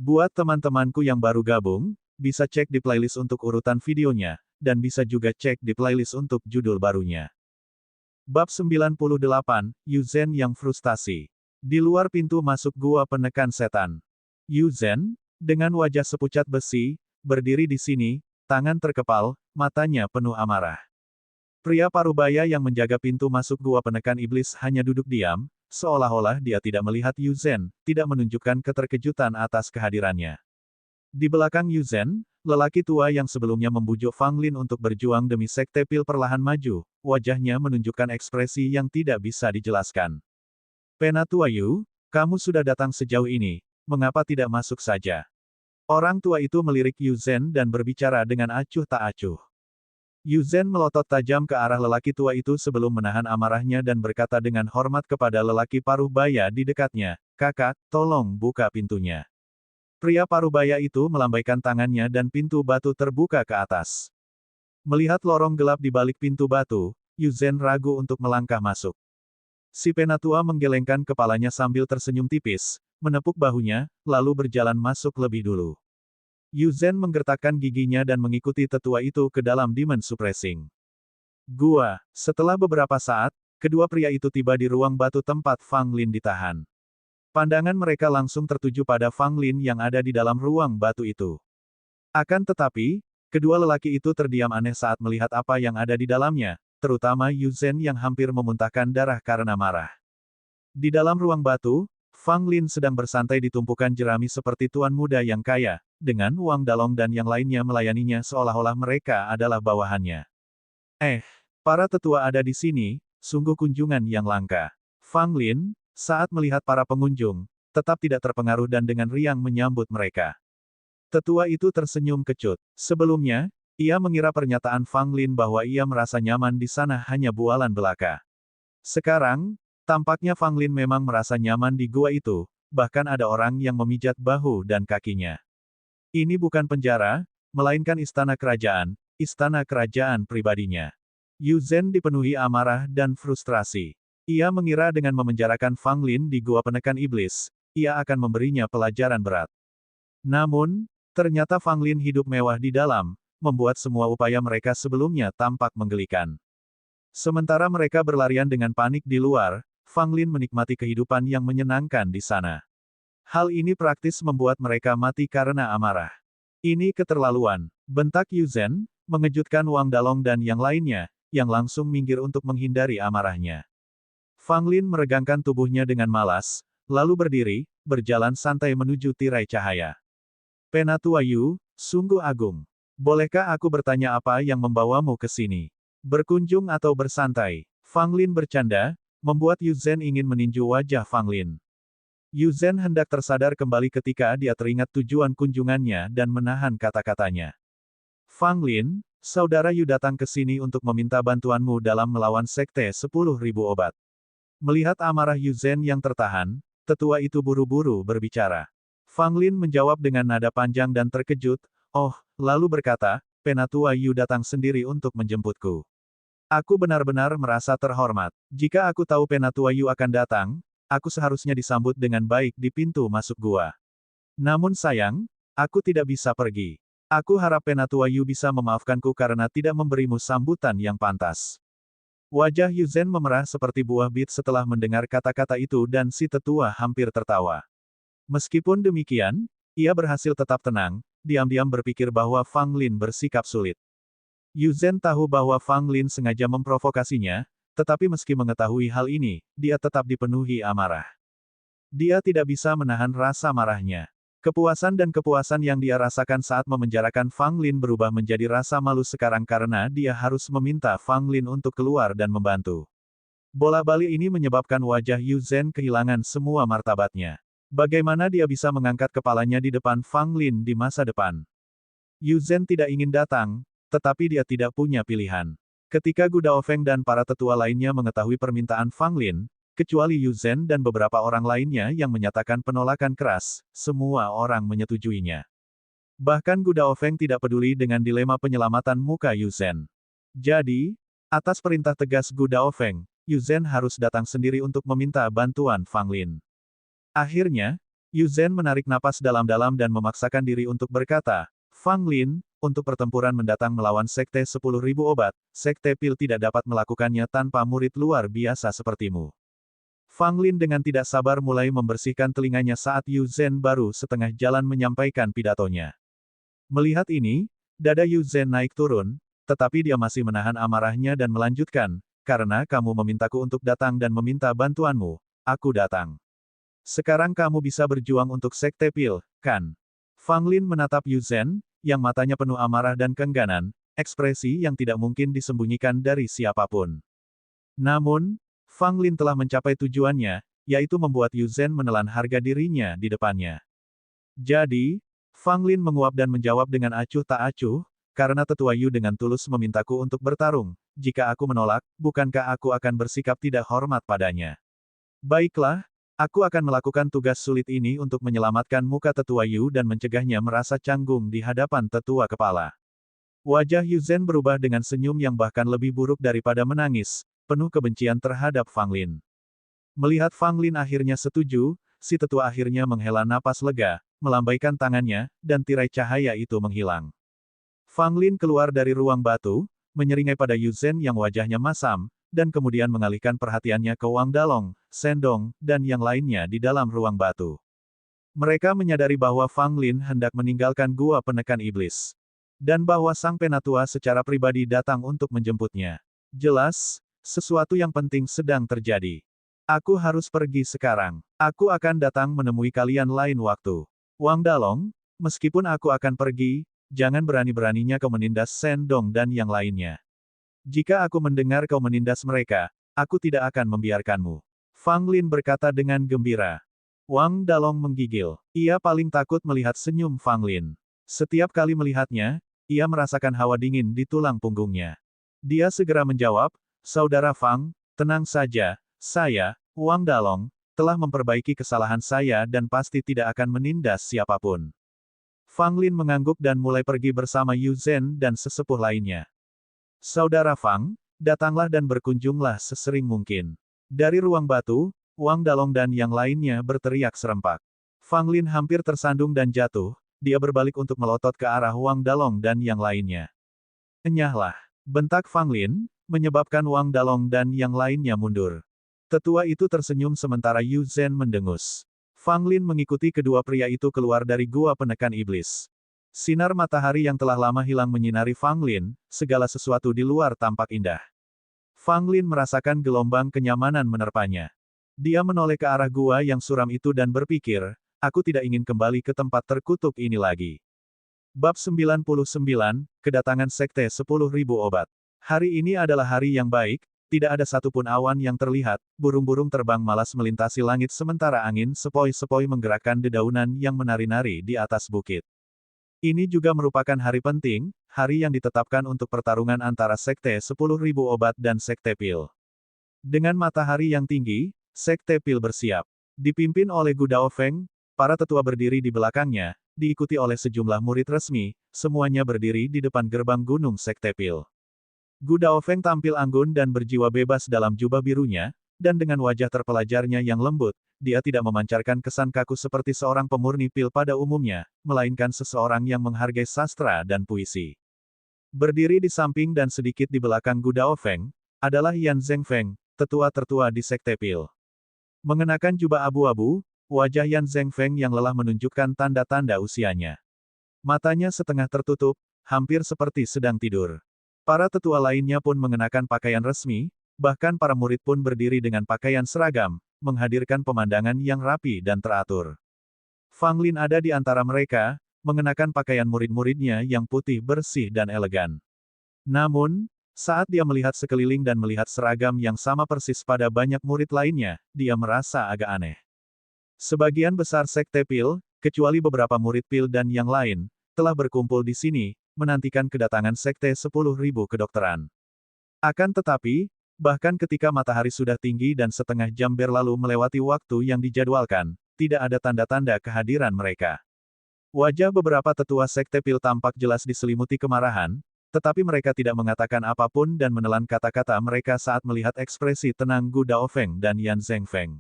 Buat teman-temanku yang baru gabung, bisa cek di playlist untuk urutan videonya, dan bisa juga cek di playlist untuk judul barunya. Bab 98, Yu Zhen yang frustasi. Di luar pintu masuk gua penekan setan. Yu Zhen, dengan wajah sepucat besi, berdiri di sini, tangan terkepal, matanya penuh amarah. Pria parubaya yang menjaga pintu masuk gua penekan iblis hanya duduk diam, seolah-olah dia tidak melihat Yu Zhen, tidak menunjukkan keterkejutan atas kehadirannya. Di belakang Yu Zhen, lelaki tua yang sebelumnya membujuk Fang Lin untuk berjuang demi sekte pil perlahan maju, wajahnya menunjukkan ekspresi yang tidak bisa dijelaskan. Penatua Yu, kamu sudah datang sejauh ini, mengapa tidak masuk saja? Orang tua itu melirik Yu Zhen dan berbicara dengan acuh tak acuh. Yu Zhen melotot tajam ke arah lelaki tua itu sebelum menahan amarahnya dan berkata dengan hormat kepada lelaki paruh baya di dekatnya, "Kakak, tolong buka pintunya." Pria parubaya itu melambaikan tangannya dan pintu batu terbuka ke atas. Melihat lorong gelap di balik pintu batu, Yu Zhen ragu untuk melangkah masuk. Si penatua menggelengkan kepalanya sambil tersenyum tipis, menepuk bahunya, lalu berjalan masuk lebih dulu. Yu Zhen menggertakkan giginya dan mengikuti tetua itu ke dalam Demon Suppressing Gua. Setelah beberapa saat, kedua pria itu tiba di ruang batu tempat Fang Lin ditahan. Pandangan mereka langsung tertuju pada Fang Lin yang ada di dalam ruang batu itu. Akan tetapi, kedua lelaki itu terdiam aneh saat melihat apa yang ada di dalamnya, terutama Yu Zhen yang hampir memuntahkan darah karena marah. Di dalam ruang batu, Fang Lin sedang bersantai di tumpukan jerami seperti tuan muda yang kaya, dengan Wang Dalong dan yang lainnya melayaninya seolah-olah mereka adalah bawahannya. Para tetua ada di sini, sungguh kunjungan yang langka. Fang Lin, saat melihat para pengunjung, tetap tidak terpengaruh dan dengan riang menyambut mereka. Tetua itu tersenyum kecut. Sebelumnya, ia mengira pernyataan Fang Lin bahwa ia merasa nyaman di sana hanya bualan belaka. Sekarang, tampaknya Fang Lin memang merasa nyaman di gua itu, bahkan ada orang yang memijat bahu dan kakinya. Ini bukan penjara, melainkan istana kerajaan pribadinya. Yu Zhen dipenuhi amarah dan frustrasi. Ia mengira dengan memenjarakan Fang Lin di gua penekan iblis, ia akan memberinya pelajaran berat. Namun, ternyata Fang Lin hidup mewah di dalam, membuat semua upaya mereka sebelumnya tampak menggelikan. Sementara mereka berlarian dengan panik di luar, Fang Lin menikmati kehidupan yang menyenangkan di sana. Hal ini praktis membuat mereka mati karena amarah. Ini keterlaluan, bentak Yu Zhen, mengejutkan Wang Dalong dan yang lainnya, yang langsung minggir untuk menghindari amarahnya. Fang Lin meregangkan tubuhnya dengan malas, lalu berdiri, berjalan santai menuju tirai cahaya. Penatua Yu, sungguh agung. Bolehkah aku bertanya apa yang membawamu ke sini? Berkunjung atau bersantai? Fang Lin bercanda, membuat Yu Zhen ingin meninju wajah Fang Lin. Yu Zhen hendak tersadar kembali ketika dia teringat tujuan kunjungannya dan menahan kata-katanya. Fang Lin, saudara Yu datang ke sini untuk meminta bantuanmu dalam melawan sekte 10.000 obat. Melihat amarah Yu Zhen yang tertahan, tetua itu buru-buru berbicara. Fang Lin menjawab dengan nada panjang dan terkejut, lalu berkata, Penatua Yu datang sendiri untuk menjemputku. Aku benar-benar merasa terhormat. Jika aku tahu Penatua Yu akan datang, aku seharusnya disambut dengan baik di pintu masuk gua. Namun sayang, aku tidak bisa pergi. Aku harap Penatua Yu bisa memaafkanku karena tidak memberimu sambutan yang pantas. Wajah Yu Zhen memerah seperti buah bit setelah mendengar kata-kata itu dan si tetua hampir tertawa. Meskipun demikian, ia berhasil tetap tenang, diam-diam berpikir bahwa Fang Lin bersikap sulit. Yu Zhen tahu bahwa Fang Lin sengaja memprovokasinya, tetapi meski mengetahui hal ini, dia tetap dipenuhi amarah. Dia tidak bisa menahan rasa marahnya. Kepuasan yang dia rasakan saat memenjarakan Fang Lin berubah menjadi rasa malu sekarang karena dia harus meminta Fang Lin untuk keluar dan membantu. Bola-balik ini menyebabkan wajah Yu Zhen kehilangan semua martabatnya. Bagaimana dia bisa mengangkat kepalanya di depan Fang Lin di masa depan? Yu Zhen tidak ingin datang, tetapi dia tidak punya pilihan. Ketika Gu Daofeng dan para tetua lainnya mengetahui permintaan Fang Lin, kecuali Yu Zhen dan beberapa orang lainnya yang menyatakan penolakan keras, semua orang menyetujuinya. Bahkan Gu Daofeng tidak peduli dengan dilema penyelamatan muka Yu Zhen. Jadi, atas perintah tegas Gu Daofeng, Yu Zhen harus datang sendiri untuk meminta bantuan Fang Lin. Akhirnya, Yu Zhen menarik napas dalam-dalam dan memaksakan diri untuk berkata, Fang Lin, untuk pertempuran mendatang melawan Sekte 10.000 Obat, Sekte Pil tidak dapat melakukannya tanpa murid luar biasa sepertimu. Fang Lin dengan tidak sabar mulai membersihkan telinganya saat Yu Zhen baru setengah jalan menyampaikan pidatonya. Melihat ini, dada Yu Zhen naik turun, tetapi dia masih menahan amarahnya dan melanjutkan, karena kamu memintaku untuk datang dan meminta bantuanmu, aku datang. Sekarang kamu bisa berjuang untuk Sekte Pil, kan? Fang Lin menatap Yu Zhen, yang matanya penuh amarah dan keengganan, ekspresi yang tidak mungkin disembunyikan dari siapapun. Namun, Fang Lin telah mencapai tujuannya, yaitu membuat Yu Zhen menelan harga dirinya di depannya. Jadi, Fang Lin menguap dan menjawab dengan acuh tak acuh, karena tetua Yu dengan tulus memintaku untuk bertarung, jika aku menolak, bukankah aku akan bersikap tidak hormat padanya? Baiklah, aku akan melakukan tugas sulit ini untuk menyelamatkan muka tetua Yu dan mencegahnya merasa canggung di hadapan tetua kepala. Wajah Yu Zhen berubah dengan senyum yang bahkan lebih buruk daripada menangis, penuh kebencian terhadap Fang Lin. Melihat Fang Lin akhirnya setuju, si tetua akhirnya menghela napas lega, melambaikan tangannya, dan tirai cahaya itu menghilang. Fang Lin keluar dari ruang batu, menyeringai pada Yu Zhen yang wajahnya masam, dan kemudian mengalihkan perhatiannya ke Wang Dalong, Shen Dong, dan yang lainnya di dalam ruang batu. Mereka menyadari bahwa Fang Lin hendak meninggalkan gua penekan iblis. Dan bahwa sang penatua secara pribadi datang untuk menjemputnya. Jelas, sesuatu yang penting sedang terjadi. Aku harus pergi sekarang. Aku akan datang menemui kalian lain waktu. Wang Dalong, meskipun aku akan pergi, jangan berani-beraninya kau menindas Shen Dong dan yang lainnya. Jika aku mendengar kau menindas mereka, aku tidak akan membiarkanmu. Fang Lin berkata dengan gembira. Wang Dalong menggigil. Ia paling takut melihat senyum Fang Lin. Setiap kali melihatnya, ia merasakan hawa dingin di tulang punggungnya. Dia segera menjawab, Saudara Fang, tenang saja, saya, Wang Dalong, telah memperbaiki kesalahan saya dan pasti tidak akan menindas siapapun. Fang Lin mengangguk dan mulai pergi bersama Yu Zhen dan sesepuh lainnya. Saudara Fang, datanglah dan berkunjunglah sesering mungkin. Dari ruang batu, Wang Dalong dan yang lainnya berteriak serempak. Fang Lin hampir tersandung dan jatuh, dia berbalik untuk melotot ke arah Wang Dalong dan yang lainnya. Enyahlah, bentak Fang Lin, menyebabkan Wang Dalong dan yang lainnya mundur. Tetua itu tersenyum sementara Yu Zhen mendengus. Fang Lin mengikuti kedua pria itu keluar dari gua penekan iblis. Sinar matahari yang telah lama hilang menyinari Fang Lin, segala sesuatu di luar tampak indah. Fang Lin merasakan gelombang kenyamanan menerpanya. Dia menoleh ke arah gua yang suram itu dan berpikir, aku tidak ingin kembali ke tempat terkutuk ini lagi. Bab 99, Kedatangan Sekte 10.000 Obat. Hari ini adalah hari yang baik, tidak ada satupun awan yang terlihat, burung-burung terbang malas melintasi langit sementara angin sepoi-sepoi menggerakkan dedaunan yang menari-nari di atas bukit. Ini juga merupakan hari penting, hari yang ditetapkan untuk pertarungan antara Sekte 10.000 Obat dan Sekte Pil. Dengan matahari yang tinggi, Sekte Pil bersiap. Dipimpin oleh Gu Daofeng, para tetua berdiri di belakangnya, diikuti oleh sejumlah murid resmi, semuanya berdiri di depan gerbang gunung Sekte Pil. Gu Daofeng tampil anggun dan berjiwa bebas dalam jubah birunya, dan dengan wajah terpelajarnya yang lembut, dia tidak memancarkan kesan kaku seperti seorang pemurni pil pada umumnya, melainkan seseorang yang menghargai sastra dan puisi. Berdiri di samping dan sedikit di belakang Gu Daofeng, adalah Yan Zhengfeng, tetua tertua di Sekte Pil. Mengenakan jubah abu-abu, wajah Yan Zhengfeng yang lelah menunjukkan tanda-tanda usianya. Matanya setengah tertutup, hampir seperti sedang tidur. Para tetua lainnya pun mengenakan pakaian resmi, bahkan para murid pun berdiri dengan pakaian seragam, menghadirkan pemandangan yang rapi dan teratur. Fang Lin ada di antara mereka, mengenakan pakaian murid-muridnya yang putih bersih dan elegan. Namun, saat dia melihat sekeliling dan melihat seragam yang sama persis pada banyak murid lainnya, dia merasa agak aneh. Sebagian besar Sekte Pil, kecuali beberapa murid Pil dan yang lain, telah berkumpul di sini, menantikan kedatangan Sekte 10.000 kedokteran. Akan tetapi, bahkan ketika matahari sudah tinggi dan setengah jam berlalu melewati waktu yang dijadwalkan, tidak ada tanda-tanda kehadiran mereka. Wajah beberapa tetua Sekte Pil tampak jelas diselimuti kemarahan, tetapi mereka tidak mengatakan apapun dan menelan kata-kata mereka saat melihat ekspresi tenang Gu Daofeng dan Yan Zhengfeng.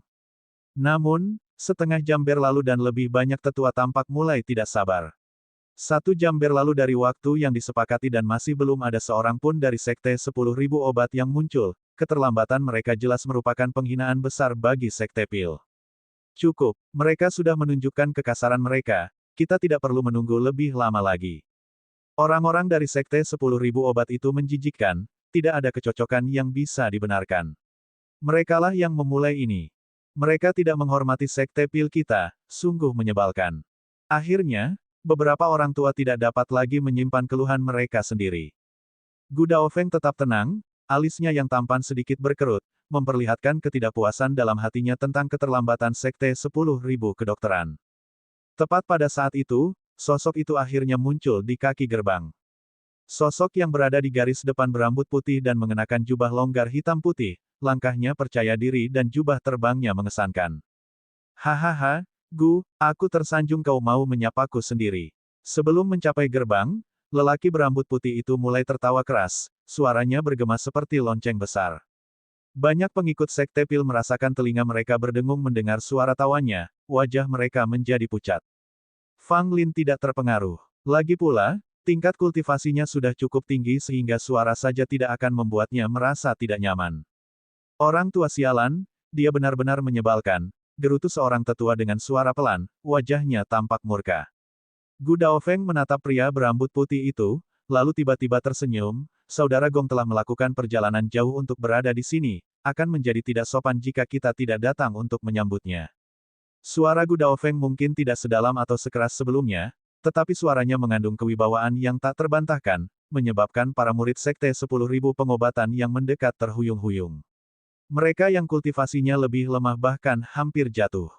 Namun, Setengah jam berlalu dan lebih banyak tetua tampak mulai tidak sabar. 1 jam berlalu dari waktu yang disepakati dan masih belum ada seorang pun dari Sekte 10.000 Obat yang muncul. Keterlambatan mereka jelas merupakan penghinaan besar bagi Sekte Pil. Cukup, mereka sudah menunjukkan kekasaran mereka, kita tidak perlu menunggu lebih lama lagi. Orang-orang dari Sekte 10.000 Obat itu menjijikkan, tidak ada kecocokan yang bisa dibenarkan. Merekalah yang memulai ini. Mereka tidak menghormati Sekte Pil kita, sungguh menyebalkan. Akhirnya, beberapa orang tua tidak dapat lagi menyimpan keluhan mereka sendiri. Gu Daofeng tetap tenang, alisnya yang tampan sedikit berkerut, memperlihatkan ketidakpuasan dalam hatinya tentang keterlambatan Sekte 10.000 Kedokteran. Tepat pada saat itu, sosok itu akhirnya muncul di kaki gerbang. Sosok yang berada di garis depan berambut putih dan mengenakan jubah longgar hitam putih, langkahnya percaya diri dan jubah terbangnya mengesankan. Hahaha, Gu, aku tersanjung kau mau menyapaku sendiri. Sebelum mencapai gerbang, lelaki berambut putih itu mulai tertawa keras, suaranya bergema seperti lonceng besar. Banyak pengikut Sekte Pil merasakan telinga mereka berdengung mendengar suara tawanya, wajah mereka menjadi pucat. Fang Lin tidak terpengaruh. Lagi pula, tingkat kultivasinya sudah cukup tinggi sehingga suara saja tidak akan membuatnya merasa tidak nyaman. Orang tua sialan, dia benar-benar menyebalkan, gerutu seorang tetua dengan suara pelan, wajahnya tampak murka. Gu Daofeng menatap pria berambut putih itu, lalu tiba-tiba tersenyum, saudara Gong telah melakukan perjalanan jauh untuk berada di sini, akan menjadi tidak sopan jika kita tidak datang untuk menyambutnya. Suara Gu Daofeng mungkin tidak sedalam atau sekeras sebelumnya, tetapi suaranya mengandung kewibawaan yang tak terbantahkan, menyebabkan para murid Sekte 10.000 Pengobatan yang mendekat terhuyung-huyung. Mereka yang kultivasinya lebih lemah bahkan hampir jatuh.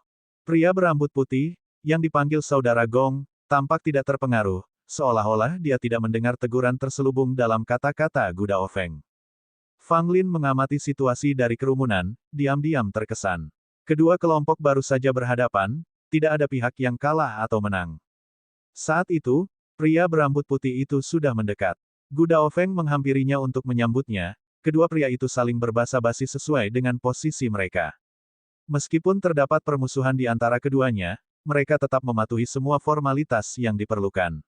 Pria berambut putih, yang dipanggil saudara Gong, tampak tidak terpengaruh, seolah-olah dia tidak mendengar teguran terselubung dalam kata-kata Gu Daofeng. Fang Lin mengamati situasi dari kerumunan, diam-diam terkesan. Kedua kelompok baru saja berhadapan, tidak ada pihak yang kalah atau menang. Saat itu, pria berambut putih itu sudah mendekat. Gu Daofeng menghampirinya untuk menyambutnya, kedua pria itu saling berbasa-basi sesuai dengan posisi mereka. Meskipun terdapat permusuhan di antara keduanya, mereka tetap mematuhi semua formalitas yang diperlukan.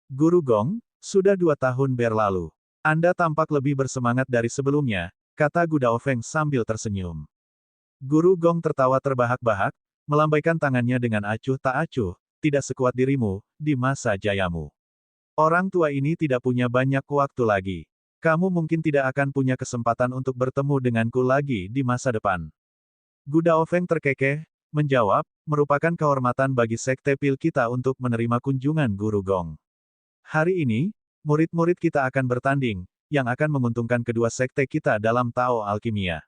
Guru Gong, sudah 2 tahun berlalu. Anda tampak lebih bersemangat dari sebelumnya, kata Gu Daofeng sambil tersenyum. Guru Gong tertawa terbahak-bahak, melambaikan tangannya dengan acuh tak acuh, tidak sekuat dirimu, di masa jayamu. Orang tua ini tidak punya banyak waktu lagi. Kamu mungkin tidak akan punya kesempatan untuk bertemu denganku lagi di masa depan. Gu Daofeng terkekeh, menjawab, merupakan kehormatan bagi Sekte Pil kita untuk menerima kunjungan Guru Gong. Hari ini, murid-murid kita akan bertanding, yang akan menguntungkan kedua sekte kita dalam Tao Alkimia.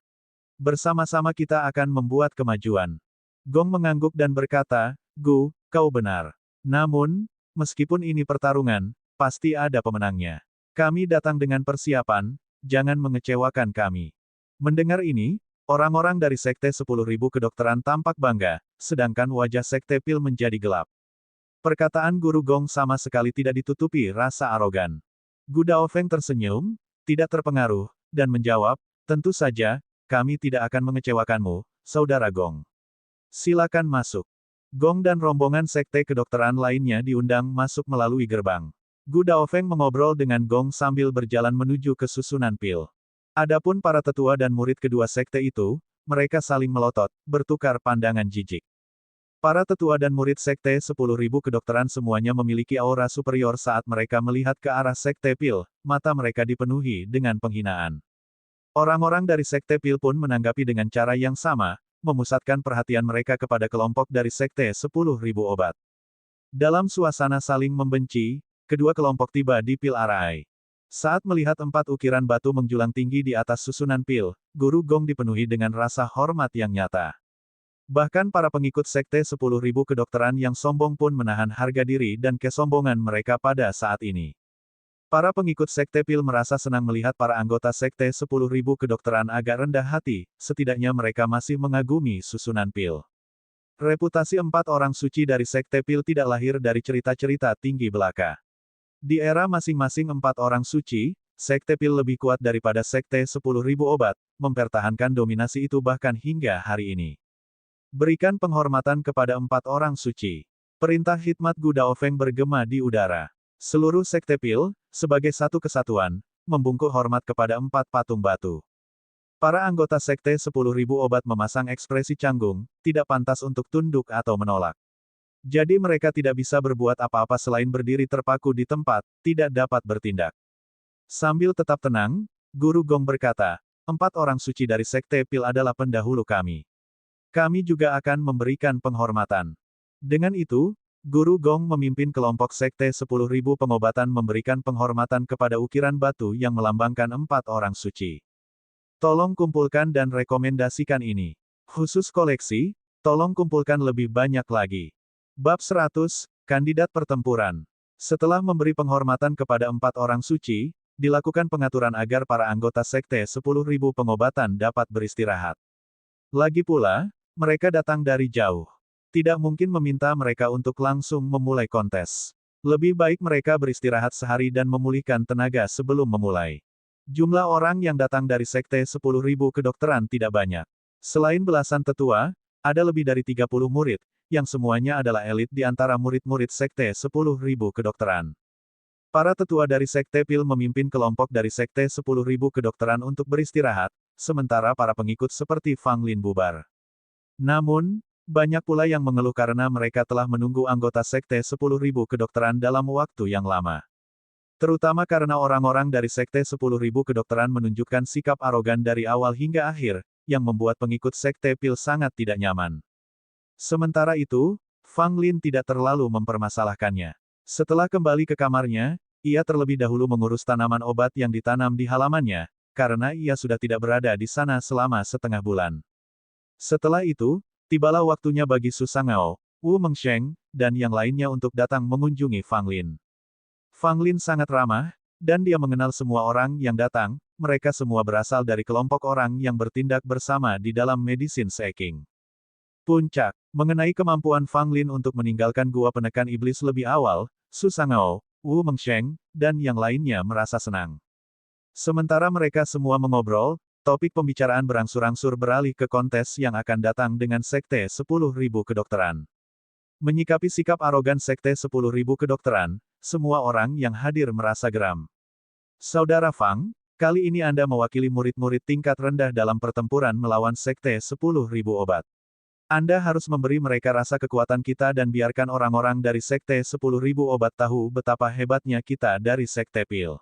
Bersama-sama kita akan membuat kemajuan. Gong mengangguk dan berkata, Gu, kau benar. Namun, meskipun ini pertarungan, pasti ada pemenangnya. Kami datang dengan persiapan, jangan mengecewakan kami. Mendengar ini, orang-orang dari Sekte 10.000 Kedokteran tampak bangga, sedangkan wajah Sekte Pil menjadi gelap. Perkataan Guru Gong sama sekali tidak ditutupi rasa arogan. Gu Daofeng tersenyum, tidak terpengaruh, dan menjawab, tentu saja, kami tidak akan mengecewakanmu, Saudara Gong. Silakan masuk. Gong dan rombongan sekte kedokteran lainnya diundang masuk melalui gerbang. Gu Daofeng mengobrol dengan Gong sambil berjalan menuju ke susunan pil. Adapun para tetua dan murid kedua sekte itu, mereka saling melotot, bertukar pandangan jijik. Para tetua dan murid Sekte 10.000 Kedokteran semuanya memiliki aura superior saat mereka melihat ke arah Sekte Pil, mata mereka dipenuhi dengan penghinaan. Orang-orang dari Sekte Pil pun menanggapi dengan cara yang sama, memusatkan perhatian mereka kepada kelompok dari Sekte 10.000 Obat. Dalam suasana saling membenci, kedua kelompok tiba di Pil Arai. Saat melihat 4 ukiran batu menjulang tinggi di atas susunan pil, Guru Gong dipenuhi dengan rasa hormat yang nyata. Bahkan para pengikut Sekte 10.000 Kedokteran yang sombong pun menahan harga diri dan kesombongan mereka pada saat ini. Para pengikut Sekte Pil merasa senang melihat para anggota Sekte 10.000 Kedokteran agak rendah hati, setidaknya mereka masih mengagumi susunan pil. Reputasi 4 orang suci dari Sekte Pil tidak lahir dari cerita-cerita tinggi belaka. Di era masing-masing 4 orang suci, Sekte Pil lebih kuat daripada Sekte 10.000 Obat, mempertahankan dominasi itu bahkan hingga hari ini. Berikan penghormatan kepada 4 orang suci. Perintah hikmat Gu Daofeng bergema di udara. Seluruh sekte pil, sebagai satu kesatuan, membungkuk hormat kepada 4 patung batu. Para anggota sekte 10.000 obat memasang ekspresi canggung, tidak pantas untuk tunduk atau menolak. Jadi mereka tidak bisa berbuat apa-apa selain berdiri terpaku di tempat, tidak dapat bertindak. Sambil tetap tenang, Guru Gong berkata, 4 orang suci dari sekte pil adalah pendahulu kami. Kami juga akan memberikan penghormatan. Dengan itu, Guru Gong memimpin kelompok sekte 10.000 pengobatan memberikan penghormatan kepada ukiran batu yang melambangkan 4 orang suci. Tolong kumpulkan dan rekomendasikan ini. Khusus koleksi, tolong kumpulkan lebih banyak lagi. Bab 100, Kandidat Pertempuran. Setelah memberi penghormatan kepada 4 orang suci, dilakukan pengaturan agar para anggota sekte 10.000 pengobatan dapat beristirahat. Lagi pula, mereka datang dari jauh. Tidak mungkin meminta mereka untuk langsung memulai kontes. Lebih baik mereka beristirahat sehari dan memulihkan tenaga sebelum memulai. Jumlah orang yang datang dari sekte 10.000 kedokteran tidak banyak. Selain belasan tetua, ada lebih dari 30 murid, yang semuanya adalah elit di antara murid-murid sekte 10.000 kedokteran. Para tetua dari sekte pil memimpin kelompok dari sekte 10.000 kedokteran untuk beristirahat, sementara para pengikut seperti Fang Lin bubar. Namun, banyak pula yang mengeluh karena mereka telah menunggu anggota sekte 10.000 kedokteran dalam waktu yang lama. Terutama karena orang-orang dari sekte 10.000 kedokteran menunjukkan sikap arogan dari awal hingga akhir, yang membuat pengikut sekte pil sangat tidak nyaman. Sementara itu, Fang Lin tidak terlalu mempermasalahkannya. Setelah kembali ke kamarnya, ia terlebih dahulu mengurus tanaman obat yang ditanam di halamannya, karena ia sudah tidak berada di sana selama setengah bulan. Setelah itu, tibalah waktunya bagi Su Sangao, Wu Mengsheng, dan yang lainnya untuk datang mengunjungi Fang Lin. Fang Lin sangat ramah, dan dia mengenal semua orang yang datang, mereka semua berasal dari kelompok orang yang bertindak bersama di dalam Medicine Seeking. Puncak, mengenai kemampuan Fang Lin untuk meninggalkan gua penekan iblis lebih awal, Su Sangao, Wu Mengsheng, dan yang lainnya merasa senang. Sementara mereka semua mengobrol, topik pembicaraan berangsur-angsur beralih ke kontes yang akan datang dengan sekte 10.000 kedokteran. Menyikapi sikap arogan sekte 10.000 kedokteran, semua orang yang hadir merasa geram. Saudara Fang, kali ini Anda mewakili murid-murid tingkat rendah dalam pertempuran melawan sekte 10.000 obat. Anda harus memberi mereka rasa kekuatan kita dan biarkan orang-orang dari sekte 10.000 obat tahu betapa hebatnya kita dari sekte pil.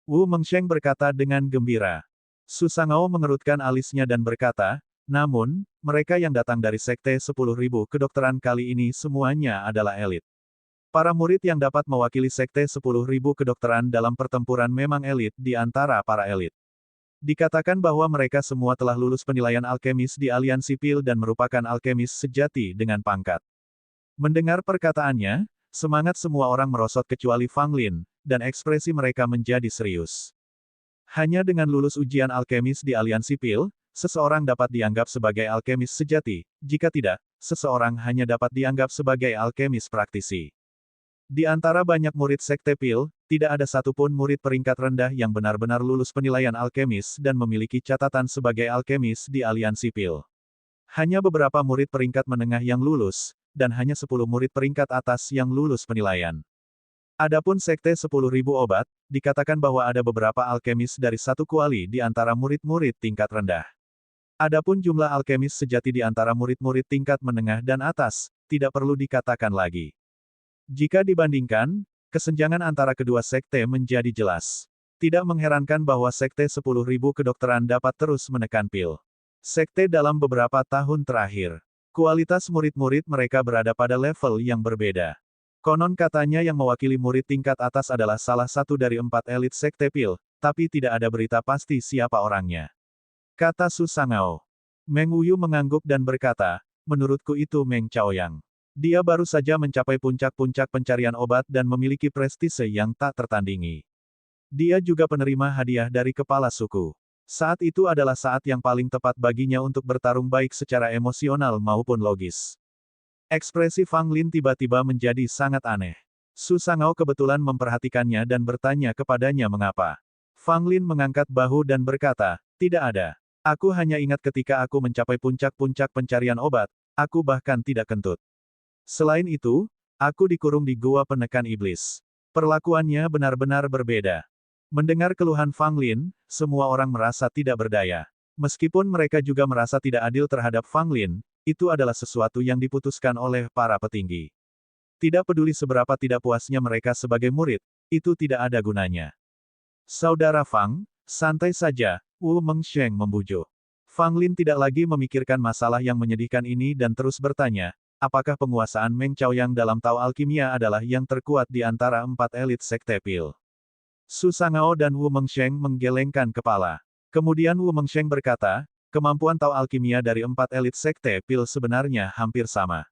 Wu Mengsheng berkata dengan gembira. Su Sangao mengerutkan alisnya dan berkata, namun, mereka yang datang dari sekte 10.000 kedokteran kali ini semuanya adalah elit. Para murid yang dapat mewakili sekte 10.000 kedokteran dalam pertempuran memang elit di antara para elit. Dikatakan bahwa mereka semua telah lulus penilaian alkemis di aliansi pil dan merupakan alkemis sejati dengan pangkat. Mendengar perkataannya, semangat semua orang merosot kecuali Fang Lin, dan ekspresi mereka menjadi serius. Hanya dengan lulus ujian alkemis di aliansi pil, seseorang dapat dianggap sebagai alkemis sejati, jika tidak, seseorang hanya dapat dianggap sebagai alkemis praktisi. Di antara banyak murid sekte pil, tidak ada satupun murid peringkat rendah yang benar-benar lulus penilaian alkemis dan memiliki catatan sebagai alkemis di aliansi pil. Hanya beberapa murid peringkat menengah yang lulus, dan hanya 10 murid peringkat atas yang lulus penilaian. Adapun sekte 10.000 obat, dikatakan bahwa ada beberapa alkemis dari satu kuali di antara murid-murid tingkat rendah. Adapun jumlah alkemis sejati di antara murid-murid tingkat menengah dan atas, tidak perlu dikatakan lagi. Jika dibandingkan, kesenjangan antara kedua sekte menjadi jelas. Tidak mengherankan bahwa sekte 10.000 kedokteran dapat terus menekan pil. Sekte dalam beberapa tahun terakhir, kualitas murid-murid mereka berada pada level yang berbeda. Konon katanya yang mewakili murid tingkat atas adalah salah satu dari 4 elit sekte pil, tapi tidak ada berita pasti siapa orangnya. Kata Su Sangao. Meng Wuyu mengangguk dan berkata, menurutku itu Meng Chaoyang. Dia baru saja mencapai puncak-puncak pencarian obat dan memiliki prestise yang tak tertandingi. Dia juga penerima hadiah dari kepala suku. Saat itu adalah saat yang paling tepat baginya untuk bertarung baik secara emosional maupun logis. Ekspresi Fang Lin tiba-tiba menjadi sangat aneh. Su Sangao kebetulan memperhatikannya dan bertanya kepadanya mengapa. Fang Lin mengangkat bahu dan berkata, tidak ada. Aku hanya ingat ketika aku mencapai puncak-puncak pencarian obat, Aku bahkan tidak kentut. Selain itu, aku dikurung di gua penekan iblis. Perlakuannya benar-benar berbeda. Mendengar keluhan Fang Lin, semua orang merasa tidak berdaya. Meskipun mereka juga merasa tidak adil terhadap Fang Lin, itu adalah sesuatu yang diputuskan oleh para petinggi. Tidak peduli seberapa tidak puasnya mereka sebagai murid, itu tidak ada gunanya. Saudara Fang, santai saja, Wu Mengsheng membujuk. Fang Lin tidak lagi memikirkan masalah yang menyedihkan ini dan terus bertanya, apakah penguasaan Meng Chaoyang dalam Tao Alkimia adalah yang terkuat di antara 4 elit Sekte Pil? Su Sangao dan Wu Mengsheng menggelengkan kepala. Kemudian Wu Mengsheng berkata, kemampuan Tao Alkimia dari 4 elit Sekte Pil sebenarnya hampir sama.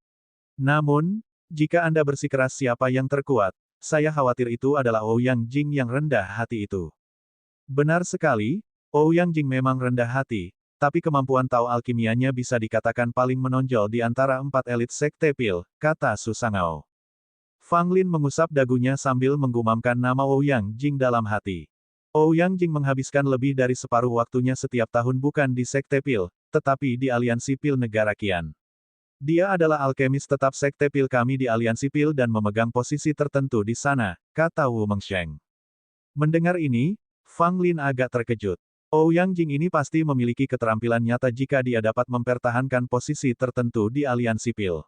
Namun, jika Anda bersikeras siapa yang terkuat, saya khawatir itu adalah Ouyang Jing yang rendah hati itu. Benar sekali, Ouyang Jing memang rendah hati, tapi kemampuan Tao Alkimianya bisa dikatakan paling menonjol di antara 4 elit Sekte Pil, kata Su Sangao. Fang Lin mengusap dagunya sambil menggumamkan nama Ouyang Jing dalam hati. Ouyang Jing menghabiskan lebih dari separuh waktunya setiap tahun bukan di Sekte Pil, tetapi di Aliansi Pil Negara Qian. Dia adalah alkemis tetap Sekte Pil kami di Aliansi Pil dan memegang posisi tertentu di sana, kata Wu Mengsheng. Mendengar ini, Fang Lin agak terkejut. Ouyang Jing ini pasti memiliki keterampilan nyata jika dia dapat mempertahankan posisi tertentu di Aliansi Pil.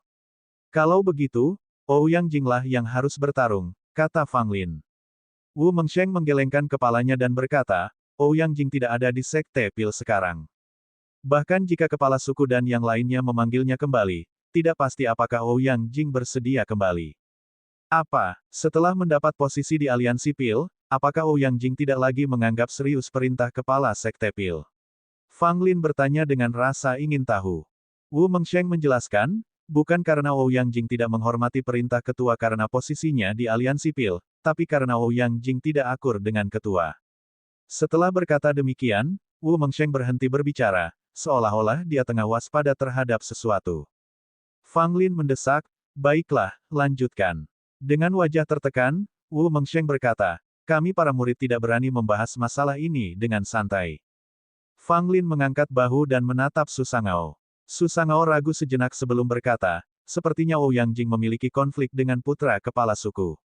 Kalau begitu, Ouyang Jing lah yang harus bertarung, kata Fang Lin. Wu Mengsheng menggelengkan kepalanya dan berkata, Ouyang Jing tidak ada di Sekte Pil sekarang. Bahkan jika kepala suku dan yang lainnya memanggilnya kembali, tidak pasti apakah Ouyang Jing bersedia kembali. Apa, setelah mendapat posisi di Aliansi Pil, apakah Ouyang Jing tidak lagi menganggap serius perintah kepala Sekte Pil? Fang Lin bertanya dengan rasa ingin tahu. Wu Mengsheng menjelaskan, bukan karena Ouyang Jing tidak menghormati perintah ketua karena posisinya di Aliansi Pil, tapi karena Ouyang Jing tidak akur dengan ketua. Setelah berkata demikian, Wu Mengsheng berhenti berbicara, seolah-olah dia tengah waspada terhadap sesuatu. Fang Lin mendesak, baiklah, lanjutkan. Dengan wajah tertekan, Wu Mengsheng berkata, kami para murid tidak berani membahas masalah ini dengan santai. Fang Lin mengangkat bahu dan menatap Su Sangao. Su Sangao ragu sejenak sebelum berkata, sepertinya Ouyang Jing memiliki konflik dengan putra kepala suku.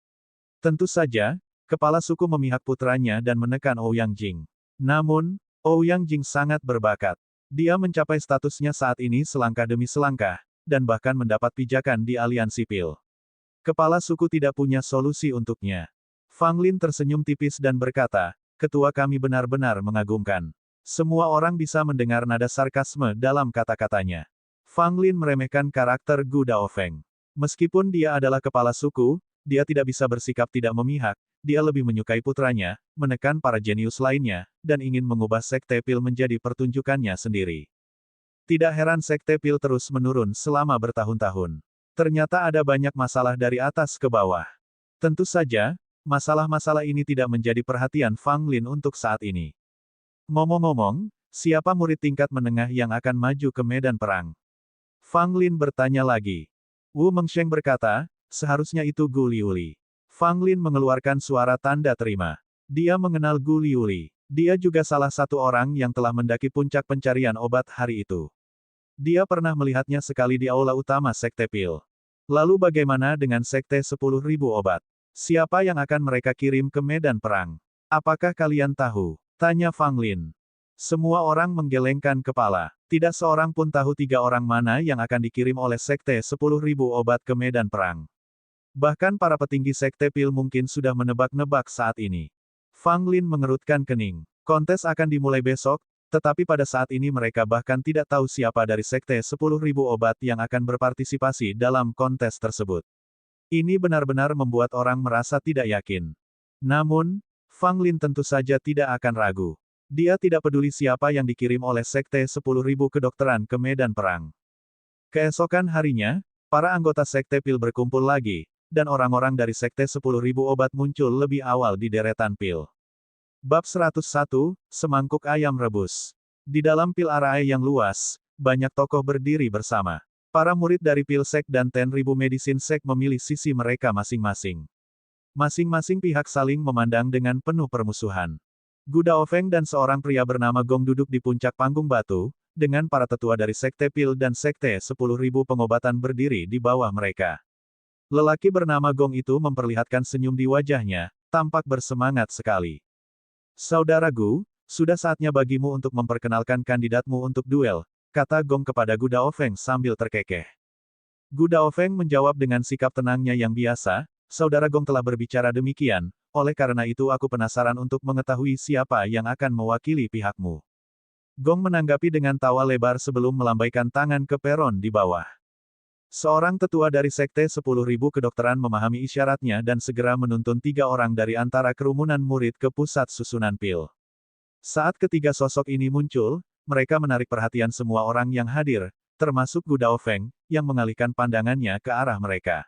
Tentu saja, kepala suku memihak putranya dan menekan Ouyang Jing. Namun, Ouyang Jing sangat berbakat. Dia mencapai statusnya saat ini selangkah demi selangkah, dan bahkan mendapat pijakan di Aliansi Pil. Kepala suku tidak punya solusi untuknya. Fang Lin tersenyum tipis dan berkata, ketua kami benar-benar mengagumkan. Semua orang bisa mendengar nada sarkasme dalam kata-katanya. Fang Lin meremehkan karakter Gu Daofeng. Meskipun dia adalah kepala suku, dia tidak bisa bersikap tidak memihak, dia lebih menyukai putranya, menekan para jenius lainnya, dan ingin mengubah Sekte Pil menjadi pertunjukannya sendiri. Tidak heran Sekte Pil terus menurun selama bertahun-tahun. Ternyata ada banyak masalah dari atas ke bawah. Tentu saja, masalah-masalah ini tidak menjadi perhatian Fang Lin untuk saat ini. Ngomong-ngomong, siapa murid tingkat menengah yang akan maju ke medan perang? Fang Lin bertanya lagi. Wu Mengsheng berkata, seharusnya itu Gu Liuli. Fang Lin mengeluarkan suara tanda terima. Dia mengenal Gu Liuli. Dia juga salah satu orang yang telah mendaki puncak pencarian obat hari itu. Dia pernah melihatnya sekali di aula utama Sekte Pil. Lalu bagaimana dengan Sekte 10.000 obat? Siapa yang akan mereka kirim ke medan perang? Apakah kalian tahu? Tanya Fang Lin. Semua orang menggelengkan kepala. Tidak seorang pun tahu 3 orang mana yang akan dikirim oleh Sekte 10.000 obat ke medan perang. Bahkan para petinggi Sekte Pil mungkin sudah menebak-nebak saat ini. Fang Lin mengerutkan kening. Kontes akan dimulai besok, tetapi pada saat ini mereka bahkan tidak tahu siapa dari Sekte 10.000 obat yang akan berpartisipasi dalam kontes tersebut. Ini benar-benar membuat orang merasa tidak yakin. Namun, Fang Lin tentu saja tidak akan ragu. Dia tidak peduli siapa yang dikirim oleh Sekte 10.000 kedokteran ke medan perang. Keesokan harinya, para anggota Sekte Pil berkumpul lagi, dan orang-orang dari Sekte 10.000 obat muncul lebih awal di deretan Pil. Bab 101, Semangkuk Ayam Rebus. Di dalam Pil Arai yang luas, banyak tokoh berdiri bersama. Para murid dari Pil Sek dan 10.000 Medicine Sek memilih sisi mereka masing-masing. Masing-masing pihak saling memandang dengan penuh permusuhan. Gu Daofeng dan seorang pria bernama Gong duduk di puncak panggung batu, dengan para tetua dari Sekte Pil dan Sekte 10.000 pengobatan berdiri di bawah mereka. Lelaki bernama Gong itu memperlihatkan senyum di wajahnya, tampak bersemangat sekali. Saudara Gu, sudah saatnya bagimu untuk memperkenalkan kandidatmu untuk duel, kata Gong kepada Gu Daofeng sambil terkekeh. Gu Daofeng menjawab dengan sikap tenangnya yang biasa, saudara Gong telah berbicara demikian, oleh karena itu aku penasaran untuk mengetahui siapa yang akan mewakili pihakmu. Gong menanggapi dengan tawa lebar sebelum melambaikan tangan ke peron di bawah. Seorang tetua dari Sekte 10.000 Kedokteran memahami isyaratnya dan segera menuntun 3 orang dari antara kerumunan murid ke pusat susunan pil. Saat ketiga sosok ini muncul, mereka menarik perhatian semua orang yang hadir, termasuk Gu Daofeng, yang mengalihkan pandangannya ke arah mereka.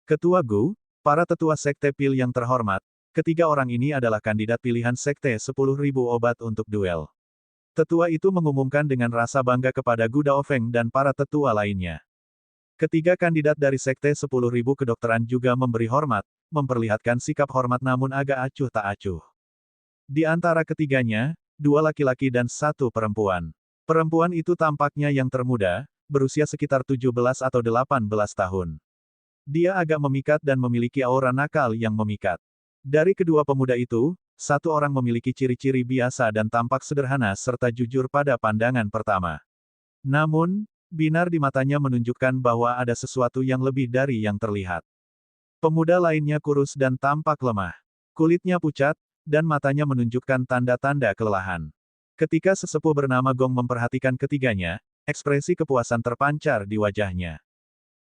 Ketua Gu, para tetua Sekte Pil yang terhormat, ketiga orang ini adalah kandidat pilihan Sekte 10.000 obat untuk duel. Tetua itu mengumumkan dengan rasa bangga kepada Gu Daofeng dan para tetua lainnya. Ketiga kandidat dari Sekte 10.000 Kedokteran juga memberi hormat, memperlihatkan sikap hormat namun agak acuh tak acuh. Di antara ketiganya, 2 laki-laki dan 1 perempuan. Perempuan itu tampaknya yang termuda, berusia sekitar 17 atau 18 tahun. Dia agak memikat dan memiliki aura nakal yang memikat. Dari kedua pemuda itu, 1 orang memiliki ciri-ciri biasa dan tampak sederhana serta jujur pada pandangan pertama. Namun, binar di matanya menunjukkan bahwa ada sesuatu yang lebih dari yang terlihat. Pemuda lainnya kurus dan tampak lemah. Kulitnya pucat, dan matanya menunjukkan tanda-tanda kelelahan. Ketika sesepuh bernama Gong memperhatikan ketiganya, ekspresi kepuasan terpancar di wajahnya.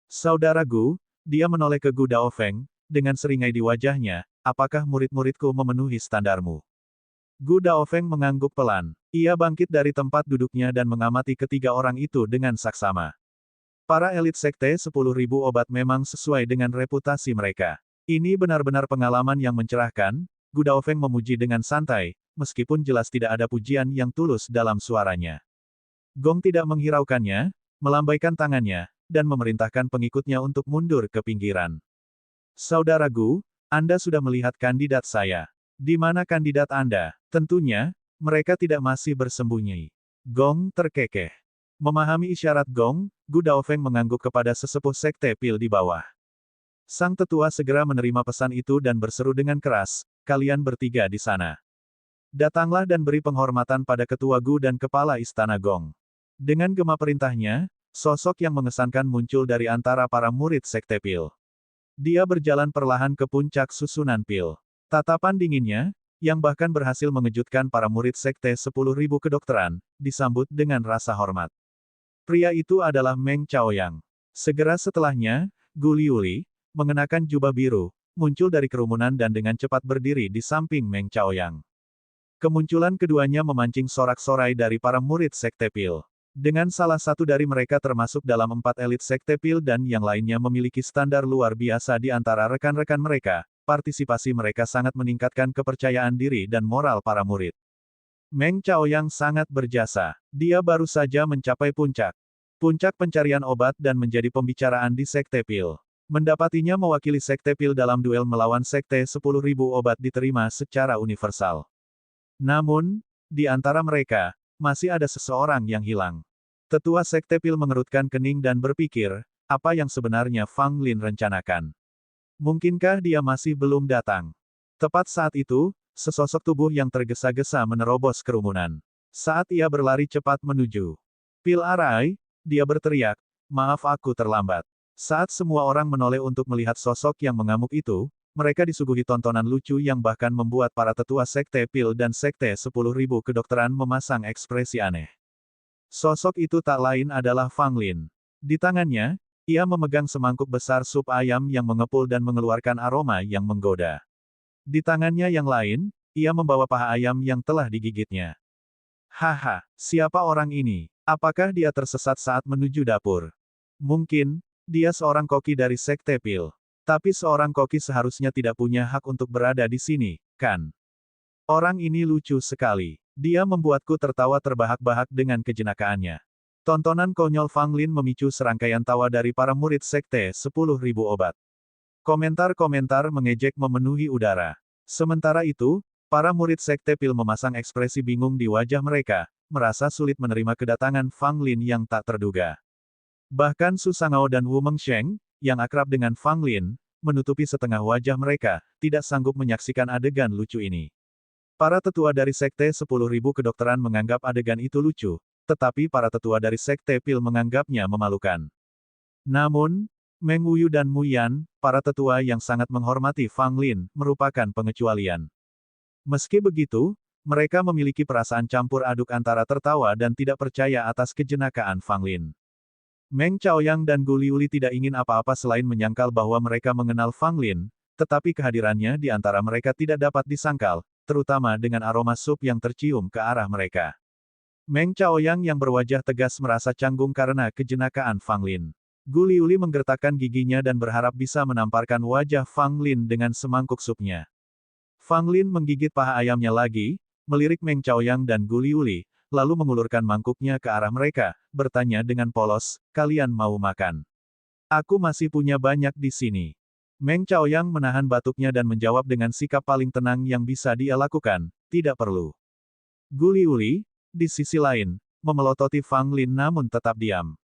Saudara Gu, dia menoleh ke Gu Daofeng, dengan seringai di wajahnya, apakah murid-muridku memenuhi standarmu? Gu Daofeng mengangguk pelan. Ia bangkit dari tempat duduknya dan mengamati ketiga orang itu dengan saksama. Para elit Sekte 10.000 obat memang sesuai dengan reputasi mereka. Ini benar-benar pengalaman yang mencerahkan, Gu Daofeng memuji dengan santai, meskipun jelas tidak ada pujian yang tulus dalam suaranya. Gong tidak menghiraukannya, melambaikan tangannya, dan memerintahkan pengikutnya untuk mundur ke pinggiran. Saudara Gu, Anda sudah melihat kandidat saya. Di mana kandidat Anda? Tentunya, mereka tidak masih bersembunyi. Gong terkekeh. Memahami isyarat Gong, Gu Daofeng mengangguk kepada sesepuh Sekte Pil di bawah. Sang tetua segera menerima pesan itu dan berseru dengan keras, kalian bertiga di sana. Datanglah dan beri penghormatan pada ketua Gu dan kepala istana Gong. Dengan gema perintahnya, sosok yang mengesankan muncul dari antara para murid Sekte Pil. Dia berjalan perlahan ke puncak susunan Pil. Tatapan dinginnya, yang bahkan berhasil mengejutkan para murid Sekte 10.000 Kedokteran, disambut dengan rasa hormat. Pria itu adalah Meng Chaoyang. Segera setelahnya, Gu Liuli, mengenakan jubah biru, muncul dari kerumunan dan dengan cepat berdiri di samping Meng Chaoyang. Kemunculan keduanya memancing sorak-sorai dari para murid Sekte Pil. Dengan salah satu dari mereka termasuk dalam 4 elit Sekte Pil dan yang lainnya memiliki standar luar biasa di antara rekan-rekan mereka, partisipasi mereka sangat meningkatkan kepercayaan diri dan moral para murid. Meng Chaoyang sangat berjasa. Dia baru saja mencapai puncak pencarian obat dan menjadi pembicaraan di Sekte Pil. Mendapatinya mewakili Sekte Pil dalam duel melawan Sekte 10.000 obat diterima secara universal. Namun, di antara mereka, masih ada seseorang yang hilang. Tetua Sekte Pil mengerutkan kening dan berpikir, apa yang sebenarnya Fang Lin rencanakan. Mungkinkah dia masih belum datang? Tepat saat itu, sesosok tubuh yang tergesa-gesa menerobos kerumunan. Saat ia berlari cepat menuju Pil Arai, dia berteriak, maaf aku terlambat. Saat semua orang menoleh untuk melihat sosok yang mengamuk itu, mereka disuguhi tontonan lucu yang bahkan membuat para tetua Sekte Pil dan Sekte 10.000 Kedokteran memasang ekspresi aneh. Sosok itu tak lain adalah Fang Lin. Di tangannya, ia memegang semangkuk besar sup ayam yang mengepul dan mengeluarkan aroma yang menggoda. Di tangannya yang lain, ia membawa paha ayam yang telah digigitnya. Haha, siapa orang ini? Apakah dia tersesat saat menuju dapur? Mungkin, dia seorang koki dari Sekte Pil. Tapi seorang koki seharusnya tidak punya hak untuk berada di sini, kan? Orang ini lucu sekali. Dia membuatku tertawa terbahak-bahak dengan kejenakaannya. Tontonan konyol Fang Lin memicu serangkaian tawa dari para murid Sekte 10.000 obat. Komentar-komentar mengejek memenuhi udara. Sementara itu, para murid Sekte Pil memasang ekspresi bingung di wajah mereka, merasa sulit menerima kedatangan Fang Lin yang tak terduga. Bahkan Su Sangao dan Wu Mengsheng, yang akrab dengan Fang Lin, menutupi setengah wajah mereka, tidak sanggup menyaksikan adegan lucu ini. Para tetua dari Sekte 10.000 Kedokteran menganggap adegan itu lucu, tetapi para tetua dari Sekte Pil menganggapnya memalukan. Namun, Meng Wuyu dan Mu Yan, para tetua yang sangat menghormati Fang Lin, merupakan pengecualian. Meski begitu, mereka memiliki perasaan campur aduk antara tertawa dan tidak percaya atas kejenakaan Fang Lin. Meng Chaoyang dan Gu Liuli tidak ingin apa-apa selain menyangkal bahwa mereka mengenal Fang Lin, tetapi kehadirannya di antara mereka tidak dapat disangkal, terutama dengan aroma sup yang tercium ke arah mereka. Meng Chaoyang yang berwajah tegas merasa canggung karena kejenakaan Fang Lin. Gu Liuli menggertakkan giginya dan berharap bisa menamparkan wajah Fang Lin dengan semangkuk supnya. Fang Lin menggigit paha ayamnya lagi, melirik Meng Chaoyang dan Gu Liuli, lalu mengulurkan mangkuknya ke arah mereka, bertanya dengan polos, "Kalian mau makan? Aku masih punya banyak di sini." Meng Chaoyang menahan batuknya dan menjawab dengan sikap paling tenang yang bisa dia lakukan, "Tidak perlu." Gu Liuli, di sisi lain, memelototi Fang Lin namun tetap diam.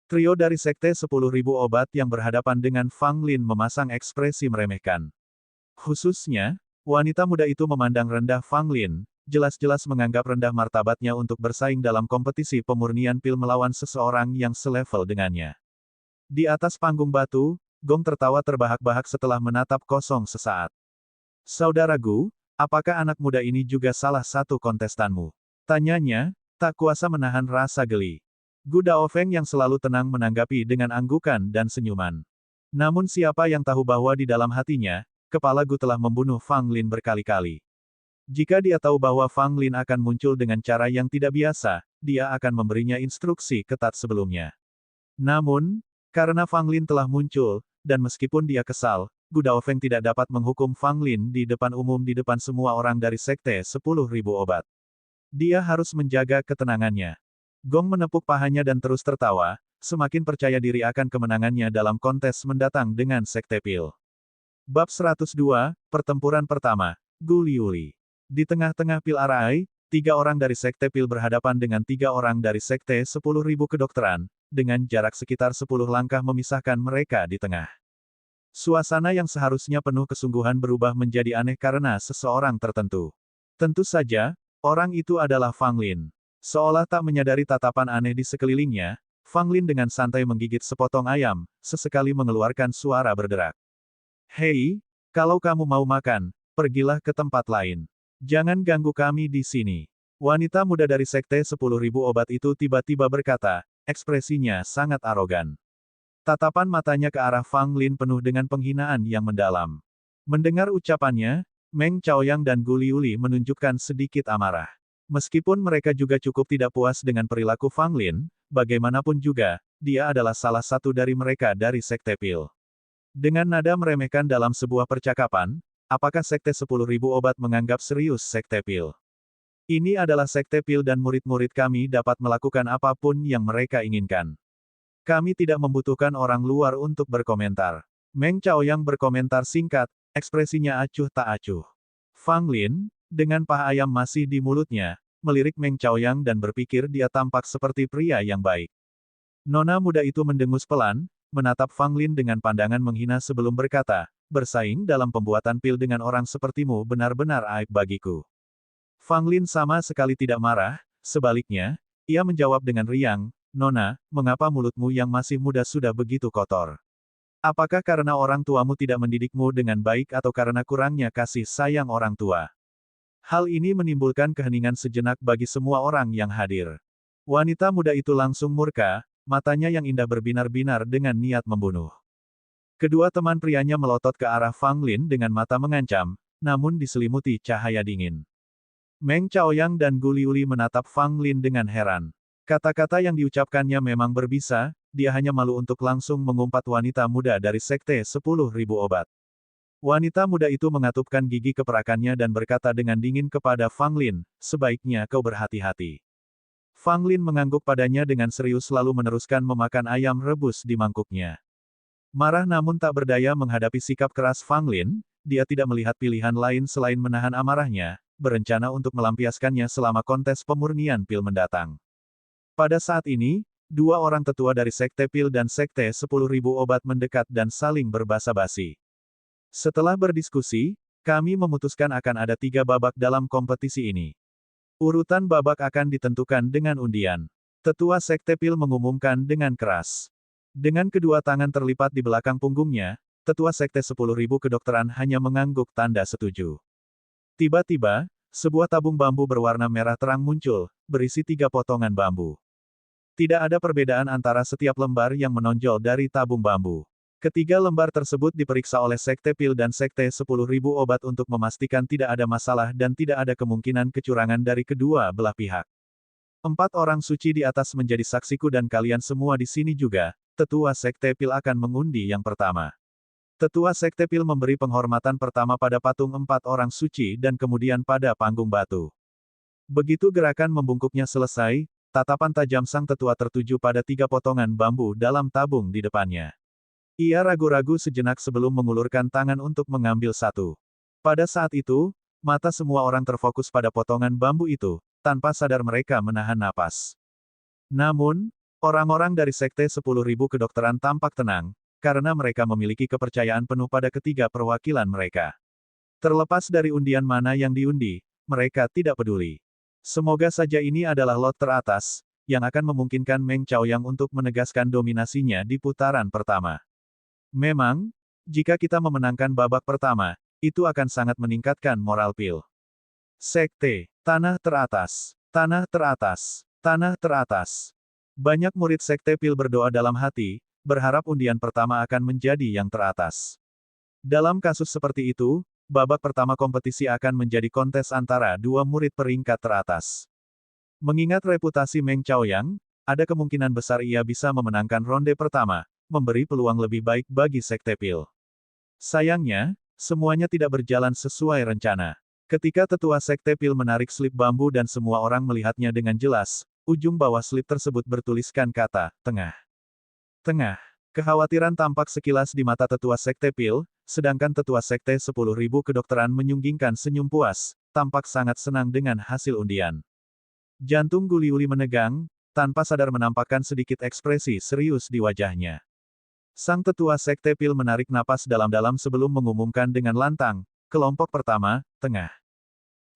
Trio dari Sekte 10.000 Obat yang berhadapan dengan Fang Lin memasang ekspresi meremehkan. Khususnya, wanita muda itu memandang rendah Fang Lin, jelas-jelas menganggap rendah martabatnya untuk bersaing dalam kompetisi pemurnian pil melawan seseorang yang selevel dengannya. Di atas panggung batu, Gong tertawa terbahak-bahak setelah menatap kosong sesaat. "Saudara Gu, apakah anak muda ini juga salah satu kontestanmu?" Tanyanya, tak kuasa menahan rasa geli. Gu Daofeng yang selalu tenang menanggapi dengan anggukan dan senyuman. Namun siapa yang tahu bahwa di dalam hatinya, kepala Gu telah membunuh Fang Lin berkali-kali. Jika dia tahu bahwa Fang Lin akan muncul dengan cara yang tidak biasa, dia akan memberinya instruksi ketat sebelumnya. Namun, karena Fang Lin telah muncul, dan meskipun dia kesal, Gu Daofeng tidak dapat menghukum Fang Lin di depan umum di depan semua orang dari Sekte 10.000 Obat. Dia harus menjaga ketenangannya. Gong menepuk pahanya dan terus tertawa, semakin percaya diri akan kemenangannya dalam kontes mendatang dengan Sekte Pil. Bab 102, Pertempuran Pertama, Gu Liuli. Di tengah-tengah Pil Arai, 3 orang dari Sekte Pil berhadapan dengan 3 orang dari Sekte 10.000 Kedokteran, dengan jarak sekitar 10 langkah memisahkan mereka di tengah. Suasana yang seharusnya penuh kesungguhan berubah menjadi aneh karena seseorang tertentu. Tentu saja, orang itu adalah Fang Lin. Seolah tak menyadari tatapan aneh di sekelilingnya, Fang Lin dengan santai menggigit sepotong ayam, sesekali mengeluarkan suara berderak. "Hei, kalau kamu mau makan, pergilah ke tempat lain. Jangan ganggu kami di sini." Wanita muda dari Sekte 10.000 Obat itu tiba-tiba berkata, ekspresinya sangat arogan. Tatapan matanya ke arah Fang Lin penuh dengan penghinaan yang mendalam. Mendengar ucapannya, Meng Chaoyang dan Gu Liuli menunjukkan sedikit amarah. Meskipun mereka juga cukup tidak puas dengan perilaku Fang Lin, bagaimanapun juga, dia adalah salah satu dari mereka dari Sekte Pil. Dengan nada meremehkan dalam sebuah percakapan, apakah Sekte 10.000 Obat menganggap serius Sekte Pil? "Ini adalah Sekte Pil dan murid-murid kami dapat melakukan apapun yang mereka inginkan. Kami tidak membutuhkan orang luar untuk berkomentar." Meng Chaoyang berkomentar singkat, ekspresinya acuh tak acuh. Fang Lin, dengan paha ayam masih di mulutnya, melirik Meng Chaoyang dan berpikir dia tampak seperti pria yang baik. Nona muda itu mendengus pelan, menatap Fang Lin dengan pandangan menghina sebelum berkata, "Bersaing dalam pembuatan pil dengan orang sepertimu benar-benar aib bagiku." Fang Lin sama sekali tidak marah, sebaliknya, ia menjawab dengan riang, "Nona, mengapa mulutmu yang masih muda sudah begitu kotor? Apakah karena orang tuamu tidak mendidikmu dengan baik atau karena kurangnya kasih sayang orang tua?" Hal ini menimbulkan keheningan sejenak bagi semua orang yang hadir. Wanita muda itu langsung murka, matanya yang indah berbinar-binar dengan niat membunuh. Kedua teman prianya melotot ke arah Fang Lin dengan mata mengancam, namun diselimuti cahaya dingin. Meng Chaoyang dan Gu Liuli menatap Fang Lin dengan heran. Kata-kata yang diucapkannya memang berbisa, dia hanya malu untuk langsung mengumpat wanita muda dari Sekte 10.000 Obat. Wanita muda itu mengatupkan gigi keperakannya dan berkata dengan dingin kepada Fang Lin, "Sebaiknya kau berhati-hati." Fang Lin mengangguk padanya dengan serius lalu meneruskan memakan ayam rebus di mangkuknya. Marah namun tak berdaya menghadapi sikap keras Fang Lin, dia tidak melihat pilihan lain selain menahan amarahnya, berencana untuk melampiaskannya selama kontes pemurnian pil mendatang. Pada saat ini, dua orang tetua dari Sekte Pil dan Sekte 10.000 Obat mendekat dan saling berbasa-basi. Setelah berdiskusi, kami memutuskan akan ada 3 babak dalam kompetisi ini. Urutan babak akan ditentukan dengan undian. Tetua Sekte Pil mengumumkan dengan keras. Dengan kedua tangan terlipat di belakang punggungnya, Tetua Sekte 10.000 Kedokteran hanya mengangguk tanda setuju. Tiba-tiba, sebuah tabung bambu berwarna merah terang muncul, berisi 3 potongan bambu. Tidak ada perbedaan antara setiap lembar yang menonjol dari tabung bambu. Ketiga lembar tersebut diperiksa oleh Sekte Pil dan Sekte 10.000 Obat untuk memastikan tidak ada masalah dan tidak ada kemungkinan kecurangan dari kedua belah pihak. 4 orang suci di atas menjadi saksiku dan kalian semua di sini juga. Tetua Sekte Pil akan mengundi yang pertama. Tetua Sekte Pil memberi penghormatan pertama pada patung 4 orang suci dan kemudian pada panggung batu. Begitu gerakan membungkuknya selesai, tatapan tajam sang tetua tertuju pada 3 potongan bambu dalam tabung di depannya. Ia ragu-ragu sejenak sebelum mengulurkan tangan untuk mengambil satu. Pada saat itu, mata semua orang terfokus pada potongan bambu itu, tanpa sadar mereka menahan napas. Namun, orang-orang dari Sekte 10.000 Kedokteran tampak tenang, karena mereka memiliki kepercayaan penuh pada ketiga perwakilan mereka. Terlepas dari undian mana yang diundi, mereka tidak peduli. Semoga saja ini adalah lot teratas, yang akan memungkinkan Meng Chaoyang untuk menegaskan dominasinya di putaran pertama. Memang, jika kita memenangkan babak pertama, itu akan sangat meningkatkan moral Pil. Sekte, tanah teratas, tanah teratas, tanah teratas. Banyak murid Sekte Pil berdoa dalam hati, berharap undian pertama akan menjadi yang teratas. Dalam kasus seperti itu, babak pertama kompetisi akan menjadi kontes antara 2 murid peringkat teratas. Mengingat reputasi Meng Chaoyang, ada kemungkinan besar ia bisa memenangkan ronde pertama, memberi peluang lebih baik bagi Sekte Pil. Sayangnya, semuanya tidak berjalan sesuai rencana. Ketika tetua Sekte Pil menarik slip bambu dan semua orang melihatnya dengan jelas, ujung bawah slip tersebut bertuliskan kata, tengah. Tengah. Kekhawatiran tampak sekilas di mata tetua Sekte Pil, sedangkan tetua Sekte 10.000 Kedokteran menyunggingkan senyum puas, tampak sangat senang dengan hasil undian. Jantung Guliuli menegang, tanpa sadar menampakkan sedikit ekspresi serius di wajahnya. Sang tetua Sekte Pil menarik napas dalam-dalam sebelum mengumumkan dengan lantang, kelompok pertama, tengah.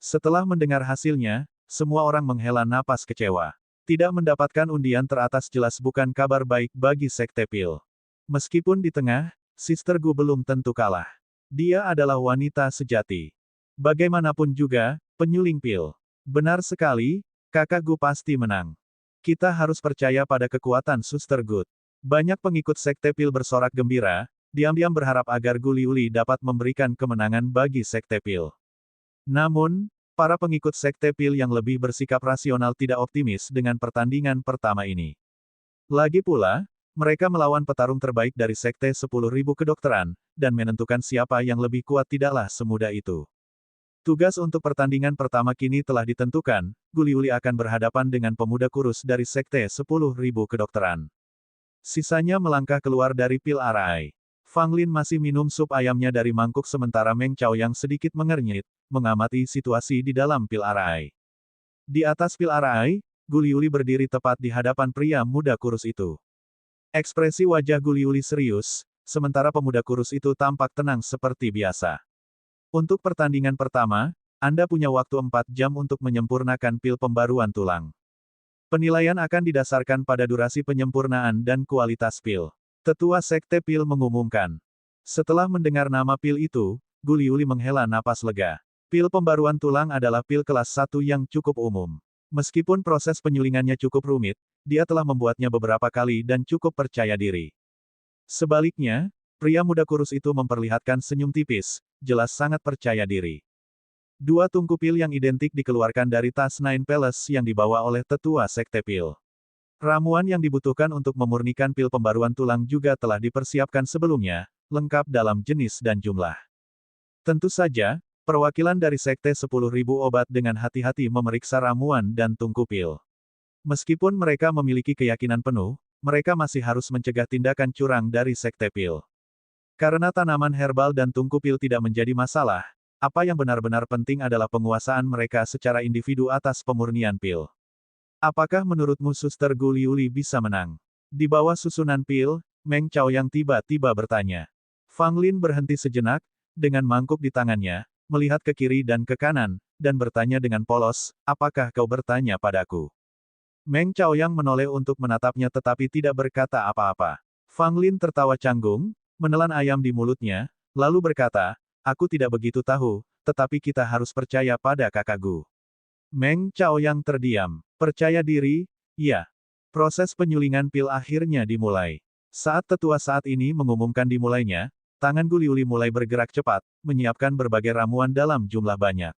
Setelah mendengar hasilnya, semua orang menghela napas kecewa. Tidak mendapatkan undian teratas jelas bukan kabar baik bagi Sekte Pil. Meskipun di tengah, Sister Gu belum tentu kalah. Dia adalah wanita sejati. Bagaimanapun juga, penyuling Pil. Benar sekali, kakak Gu pasti menang. Kita harus percaya pada kekuatan Suster Gu. Banyak pengikut Sekte Pil bersorak gembira, diam-diam berharap agar Gu Liuli dapat memberikan kemenangan bagi Sekte Pil. Namun, para pengikut Sekte Pil yang lebih bersikap rasional tidak optimis dengan pertandingan pertama ini. Lagi pula, mereka melawan petarung terbaik dari Sekte 10.000 Kedokteran, dan menentukan siapa yang lebih kuat tidaklah semudah itu. Tugas untuk pertandingan pertama kini telah ditentukan, Gu Liuli akan berhadapan dengan pemuda kurus dari Sekte 10.000 Kedokteran. Sisanya melangkah keluar dari Pil Arai. Fang Lin masih minum sup ayamnya dari mangkuk sementara Meng Chaoyang sedikit mengernyit, mengamati situasi di dalam Pil Arai. Di atas Pil Arai, Gu Liuli berdiri tepat di hadapan pria muda kurus itu. Ekspresi wajah Gu Liuli serius, sementara pemuda kurus itu tampak tenang seperti biasa. Untuk pertandingan pertama, Anda punya waktu 4 jam untuk menyempurnakan pil pembaruan tulang. Penilaian akan didasarkan pada durasi penyempurnaan dan kualitas pil. Tetua Sekte Pil mengumumkan. Setelah mendengar nama pil itu, Gu Liuli menghela napas lega. Pil pembaruan tulang adalah pil kelas 1 yang cukup umum. Meskipun proses penyulingannya cukup rumit, dia telah membuatnya beberapa kali dan cukup percaya diri. Sebaliknya, pria muda kurus itu memperlihatkan senyum tipis, jelas sangat percaya diri. 2 tungku pil yang identik dikeluarkan dari tas Nine Palace yang dibawa oleh tetua Sekte Pil. Ramuan yang dibutuhkan untuk memurnikan pil pembaruan tulang juga telah dipersiapkan sebelumnya, lengkap dalam jenis dan jumlah. Tentu saja, perwakilan dari Sekte 10.000 Obat dengan hati-hati memeriksa ramuan dan tungku pil. Meskipun mereka memiliki keyakinan penuh, mereka masih harus mencegah tindakan curang dari Sekte Pil. Karena tanaman herbal dan tungku pil tidak menjadi masalah, Apa yang benar-benar penting adalah penguasaan mereka secara individu atas pemurnian pil. Apakah menurutmu Suster Gu Liuli bisa menang? Di bawah susunan pil, Meng Chaoyang tiba-tiba bertanya. Fang Lin berhenti sejenak, dengan mangkuk di tangannya, melihat ke kiri dan ke kanan, dan bertanya dengan polos, apakah kau bertanya padaku? Meng Chaoyang menoleh untuk menatapnya tetapi tidak berkata apa-apa. Fang Lin tertawa canggung, menelan ayam di mulutnya, lalu berkata, aku tidak begitu tahu, tetapi kita harus percaya pada kakak Gu. Meng Chaoyang terdiam. Percaya diri, ya. Proses penyulingan pil akhirnya dimulai. Saat tetua saat ini mengumumkan dimulainya, tangan Gu Liuli mulai bergerak cepat, menyiapkan berbagai ramuan dalam jumlah banyak.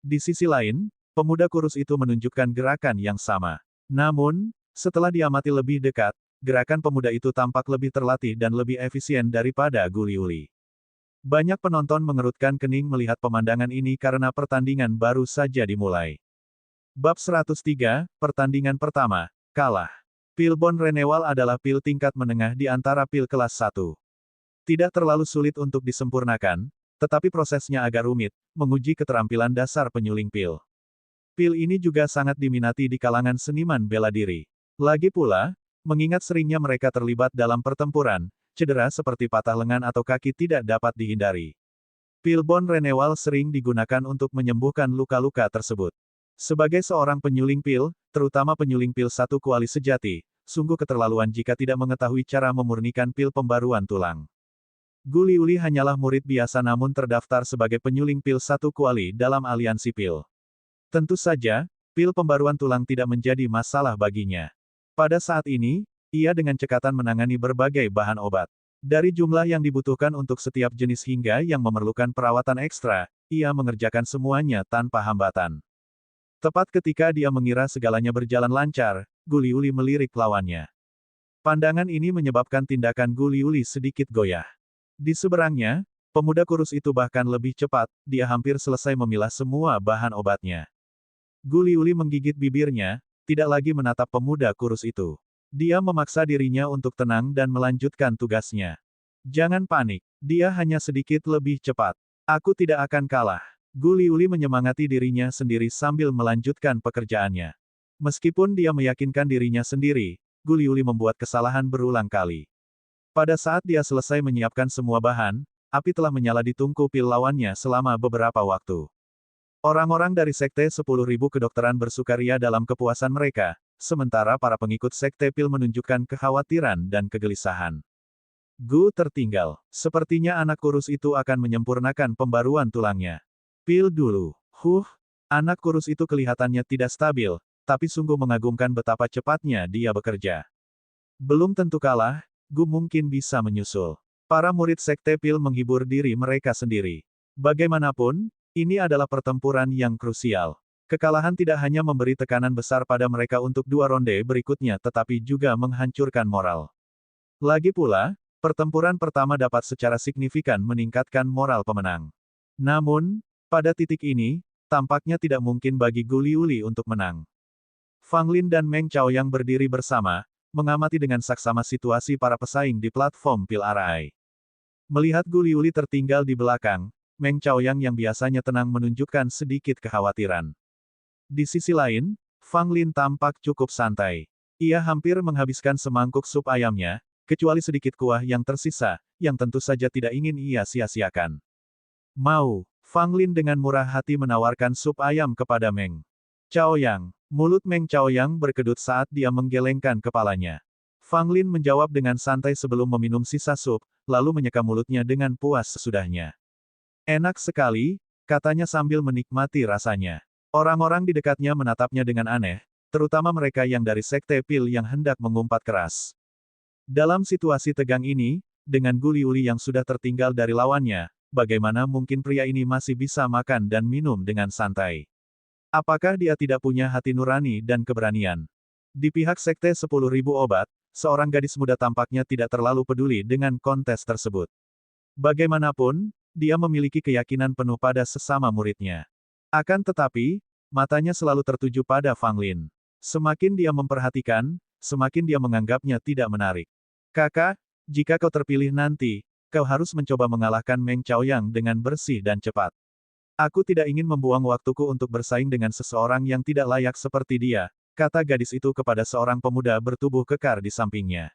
Di sisi lain, pemuda kurus itu menunjukkan gerakan yang sama. Namun, setelah diamati lebih dekat, gerakan pemuda itu tampak lebih terlatih dan lebih efisien daripada Gu Liuli. Banyak penonton mengerutkan kening melihat pemandangan ini karena pertandingan baru saja dimulai. Bab 103, pertandingan pertama, kalah. Pil Bon Renewal adalah pil tingkat menengah di antara pil kelas 1. Tidak terlalu sulit untuk disempurnakan, tetapi prosesnya agak rumit, menguji keterampilan dasar penyuling pil. Pil ini juga sangat diminati di kalangan seniman bela diri. Lagi pula, mengingat seringnya mereka terlibat dalam pertempuran, cedera seperti patah lengan atau kaki tidak dapat dihindari. Pil Bon Renewal sering digunakan untuk menyembuhkan luka-luka tersebut. Sebagai seorang penyuling pil, terutama penyuling pil satu kuali sejati, sungguh keterlaluan jika tidak mengetahui cara memurnikan pil pembaruan tulang. Gu Liuli hanyalah murid biasa namun terdaftar sebagai penyuling pil satu kuali dalam aliansi pil. Tentu saja, pil pembaruan tulang tidak menjadi masalah baginya. Pada saat ini, ia dengan cekatan menangani berbagai bahan obat. Dari jumlah yang dibutuhkan untuk setiap jenis hingga yang memerlukan perawatan ekstra, ia mengerjakan semuanya tanpa hambatan. Tepat ketika dia mengira segalanya berjalan lancar, Gu Liuli melirik lawannya. Pandangan ini menyebabkan tindakan Gu Liuli sedikit goyah. Di seberangnya, pemuda kurus itu bahkan lebih cepat, dia hampir selesai memilah semua bahan obatnya. Gu Liuli menggigit bibirnya, tidak lagi menatap pemuda kurus itu. Dia memaksa dirinya untuk tenang dan melanjutkan tugasnya. Jangan panik, dia hanya sedikit lebih cepat. Aku tidak akan kalah. Gu Liuli menyemangati dirinya sendiri sambil melanjutkan pekerjaannya. Meskipun dia meyakinkan dirinya sendiri, Gu Liuli membuat kesalahan berulang kali. Pada saat dia selesai menyiapkan semua bahan, api telah menyala di tungku pil lawannya selama beberapa waktu. Orang-orang dari Sekte 10.000 Kedokteran bersukaria dalam kepuasan mereka, sementara para pengikut Sekte Pil menunjukkan kekhawatiran dan kegelisahan. Gu tertinggal. Sepertinya anak kurus itu akan menyempurnakan pembaruan tulangnya. Pil dulu. Anak kurus itu kelihatannya tidak stabil, tapi sungguh mengagumkan betapa cepatnya dia bekerja. Belum tentu kalah, Gu mungkin bisa menyusul. Para murid Sekte Pil menghibur diri mereka sendiri. Bagaimanapun, ini adalah pertempuran yang krusial. Kekalahan tidak hanya memberi tekanan besar pada mereka untuk dua ronde berikutnya tetapi juga menghancurkan moral. Lagi pula, pertempuran pertama dapat secara signifikan meningkatkan moral pemenang. Namun, pada titik ini, tampaknya tidak mungkin bagi Gu Liuli untuk menang. Fang Lin dan Meng Chaoyang berdiri bersama, mengamati dengan saksama situasi para pesaing di platform pil Arai. Melihat Gu Liuli tertinggal di belakang, Meng Chaoyang yang biasanya tenang menunjukkan sedikit kekhawatiran. Di sisi lain, Fang Lin tampak cukup santai. Ia hampir menghabiskan semangkuk sup ayamnya, kecuali sedikit kuah yang tersisa, yang tentu saja tidak ingin ia sia-siakan. Mau, Fang Lin dengan murah hati menawarkan sup ayam kepada Meng Chaoyang. Mulut Meng Chaoyang berkedut saat dia menggelengkan kepalanya. Fang Lin menjawab dengan santai sebelum meminum sisa sup, lalu menyeka mulutnya dengan puas sesudahnya. Enak sekali, katanya sambil menikmati rasanya. Orang-orang di dekatnya menatapnya dengan aneh, terutama mereka yang dari Sekte Pil yang hendak mengumpat keras. Dalam situasi tegang ini, dengan Gu Liuli yang sudah tertinggal dari lawannya, bagaimana mungkin pria ini masih bisa makan dan minum dengan santai? Apakah dia tidak punya hati nurani dan keberanian? Di pihak Sekte 10.000 obat, seorang gadis muda tampaknya tidak terlalu peduli dengan kontes tersebut. Bagaimanapun, dia memiliki keyakinan penuh pada sesama muridnya. Akan tetapi, matanya selalu tertuju pada Fang Lin. Semakin dia memperhatikan, semakin dia menganggapnya tidak menarik. Kakak, jika kau terpilih nanti, kau harus mencoba mengalahkan Meng Chaoyang dengan bersih dan cepat. Aku tidak ingin membuang waktuku untuk bersaing dengan seseorang yang tidak layak seperti dia, kata gadis itu kepada seorang pemuda bertubuh kekar di sampingnya.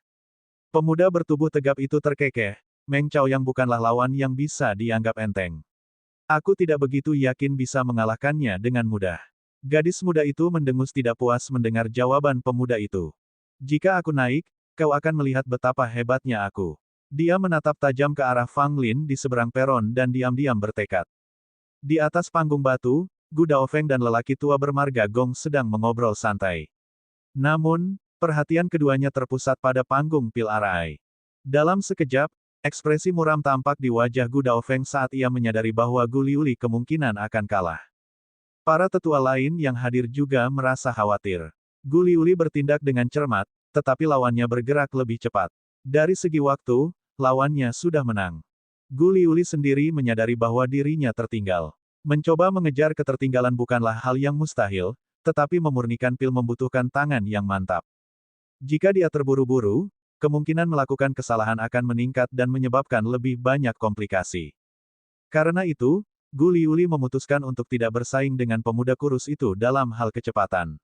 Pemuda bertubuh tegap itu terkekeh, Meng Chaoyang bukanlah lawan yang bisa dianggap enteng. Aku tidak begitu yakin bisa mengalahkannya dengan mudah. Gadis muda itu mendengus tidak puas mendengar jawaban pemuda itu. Jika aku naik, kau akan melihat betapa hebatnya aku. Dia menatap tajam ke arah Fang Lin di seberang peron dan diam-diam bertekad. Di atas panggung batu, Gu Daofeng dan lelaki tua bermarga Gong sedang mengobrol santai. Namun, perhatian keduanya terpusat pada panggung pil arai. Dalam sekejap, ekspresi muram tampak di wajah Gu Daofeng saat ia menyadari bahwa Gu Liuli kemungkinan akan kalah. Para tetua lain yang hadir juga merasa khawatir. Gu Liuli bertindak dengan cermat, tetapi lawannya bergerak lebih cepat. Dari segi waktu, lawannya sudah menang. Gu Liuli sendiri menyadari bahwa dirinya tertinggal. Mencoba mengejar ketertinggalan bukanlah hal yang mustahil, tetapi memurnikan pil membutuhkan tangan yang mantap. Jika dia terburu-buru, kemungkinan melakukan kesalahan akan meningkat dan menyebabkan lebih banyak komplikasi. Karena itu, Gu Liuli memutuskan untuk tidak bersaing dengan pemuda kurus itu dalam hal kecepatan.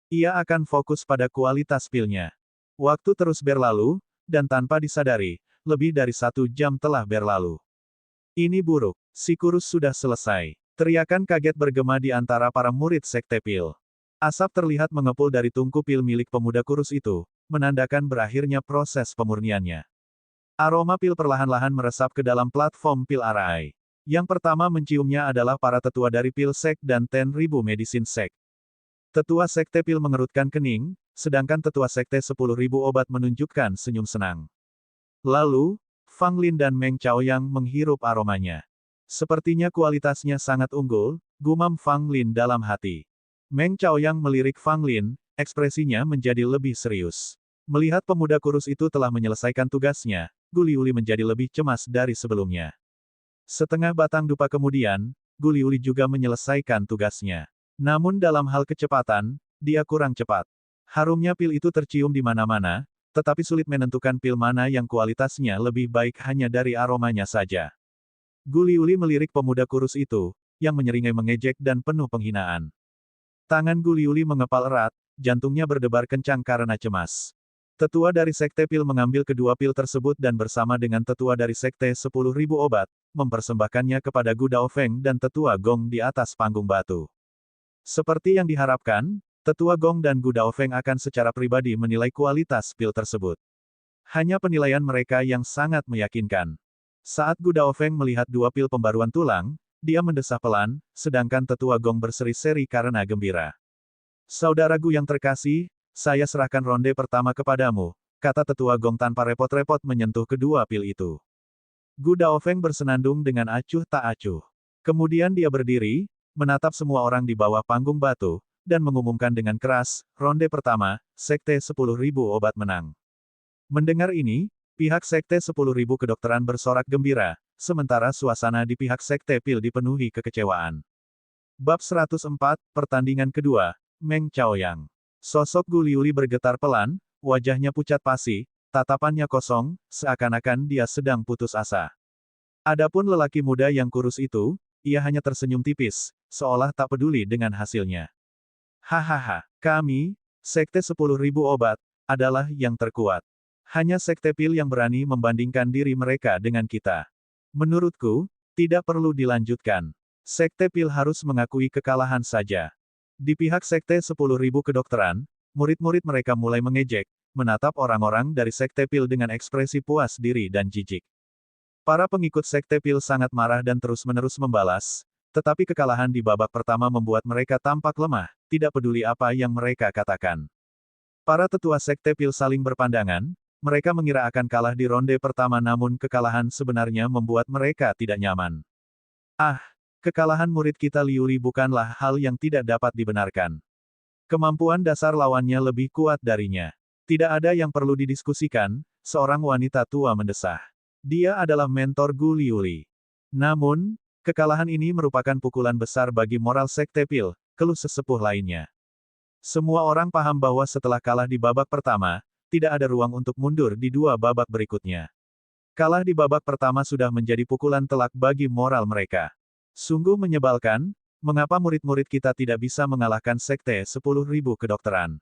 Ia akan fokus pada kualitas pilnya. Waktu terus berlalu, dan tanpa disadari, lebih dari 1 jam telah berlalu. Ini buruk, si kurus sudah selesai. Teriakan kaget bergema di antara para murid sekte pil. Asap terlihat mengepul dari tungku pil milik pemuda kurus itu, menandakan berakhirnya proses pemurniannya. Aroma pil perlahan-lahan meresap ke dalam platform pil arai. Yang pertama menciumnya adalah para tetua dari pil sek dan 10.000 medicine sek. Tetua sekte pil mengerutkan kening, sedangkan tetua sekte 10.000 obat menunjukkan senyum senang. Lalu, Fang Lin dan Meng Chaoyang menghirup aromanya. Sepertinya kualitasnya sangat unggul, gumam Fang Lin dalam hati. Meng Chaoyang melirik Fang Lin, ekspresinya menjadi lebih serius. Melihat pemuda kurus itu telah menyelesaikan tugasnya, Gu Liuli menjadi lebih cemas dari sebelumnya. Setengah batang dupa kemudian, Gu Liuli juga menyelesaikan tugasnya. Namun dalam hal kecepatan, dia kurang cepat. Harumnya pil itu tercium di mana-mana, tetapi sulit menentukan pil mana yang kualitasnya lebih baik hanya dari aromanya saja. Gu Liuli melirik pemuda kurus itu, yang menyeringai mengejek dan penuh penghinaan. Tangan Gu Liuli mengepal erat, jantungnya berdebar kencang karena cemas. Tetua dari sekte pil mengambil kedua pil tersebut dan bersama dengan tetua dari sekte 10.000 obat, mempersembahkannya kepada Gu Daofeng dan tetua Gong di atas panggung batu. Seperti yang diharapkan, Tetua Gong dan Gu Daofeng akan secara pribadi menilai kualitas pil tersebut. Hanya penilaian mereka yang sangat meyakinkan. Saat Gu Daofeng melihat dua pil pembaruan tulang, dia mendesah pelan, sedangkan Tetua Gong berseri-seri karena gembira. Saudara Gu yang terkasih, saya serahkan ronde pertama kepadamu, kata Tetua Gong tanpa repot-repot menyentuh kedua pil itu. Gu Daofeng bersenandung dengan acuh tak acuh. Kemudian dia berdiri, menatap semua orang di bawah panggung batu, dan mengumumkan dengan keras, ronde pertama, Sekte 10.000 obat menang. Mendengar ini, pihak Sekte 10.000 kedokteran bersorak gembira, sementara suasana di pihak Sekte Pil dipenuhi kekecewaan. Bab 104, Pertandingan kedua, Meng Chaoyang. Sosok Gu Liuli bergetar pelan, wajahnya pucat pasi, tatapannya kosong, seakan-akan dia sedang putus asa. Adapun lelaki muda yang kurus itu, ia hanya tersenyum tipis, seolah tak peduli dengan hasilnya. Hahaha, kami, Sekte 10.000 obat, adalah yang terkuat. Hanya Sekte Pil yang berani membandingkan diri mereka dengan kita. Menurutku, tidak perlu dilanjutkan. Sekte Pil harus mengakui kekalahan saja. Di pihak Sekte 10.000 kedokteran, murid-murid mereka mulai mengejek, menatap orang-orang dari Sekte Pil dengan ekspresi puas diri dan jijik. Para pengikut Sekte Pil sangat marah dan terus-menerus membalas, tetapi kekalahan di babak pertama membuat mereka tampak lemah, tidak peduli apa yang mereka katakan. Para tetua Sekte Pil saling berpandangan, mereka mengira akan kalah di ronde pertama namun kekalahan sebenarnya membuat mereka tidak nyaman. Ah, kekalahan murid kita Liuli bukanlah hal yang tidak dapat dibenarkan. Kemampuan dasar lawannya lebih kuat darinya. Tidak ada yang perlu didiskusikan, seorang wanita tua mendesah. Dia adalah mentor Gu Liuli. Namun, kekalahan ini merupakan pukulan besar bagi moral Sekte Pil, keluh sesepuh lainnya. Semua orang paham bahwa setelah kalah di babak pertama, tidak ada ruang untuk mundur di dua babak berikutnya. Kalah di babak pertama sudah menjadi pukulan telak bagi moral mereka. Sungguh menyebalkan, mengapa murid-murid kita tidak bisa mengalahkan Sekte 10.000 Kedokteran?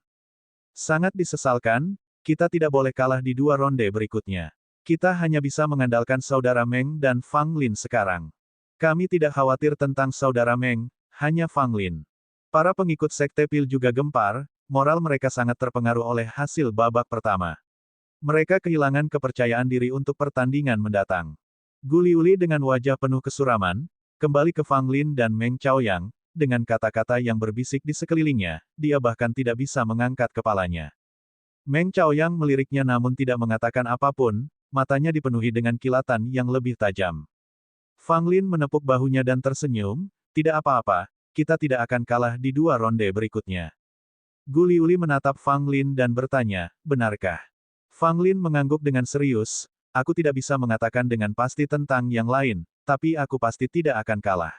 Sangat disesalkan, kita tidak boleh kalah di dua ronde berikutnya. Kita hanya bisa mengandalkan Saudara Meng dan Fang Lin sekarang. Kami tidak khawatir tentang Saudara Meng, hanya Fang Lin. Para pengikut Sekte Pil juga gempar, moral mereka sangat terpengaruh oleh hasil babak pertama. Mereka kehilangan kepercayaan diri untuk pertandingan mendatang. Guliuli dengan wajah penuh kesuraman, kembali ke Fang Lin dan Meng Chaoyang, dengan kata-kata yang berbisik di sekelilingnya, dia bahkan tidak bisa mengangkat kepalanya. Meng Chaoyang meliriknya namun tidak mengatakan apapun, matanya dipenuhi dengan kilatan yang lebih tajam. Fang Lin menepuk bahunya dan tersenyum, tidak apa-apa, kita tidak akan kalah di dua ronde berikutnya. Guliuli menatap Fang Lin dan bertanya, benarkah? Fang Lin mengangguk dengan serius, aku tidak bisa mengatakan dengan pasti tentang yang lain, tapi aku pasti tidak akan kalah.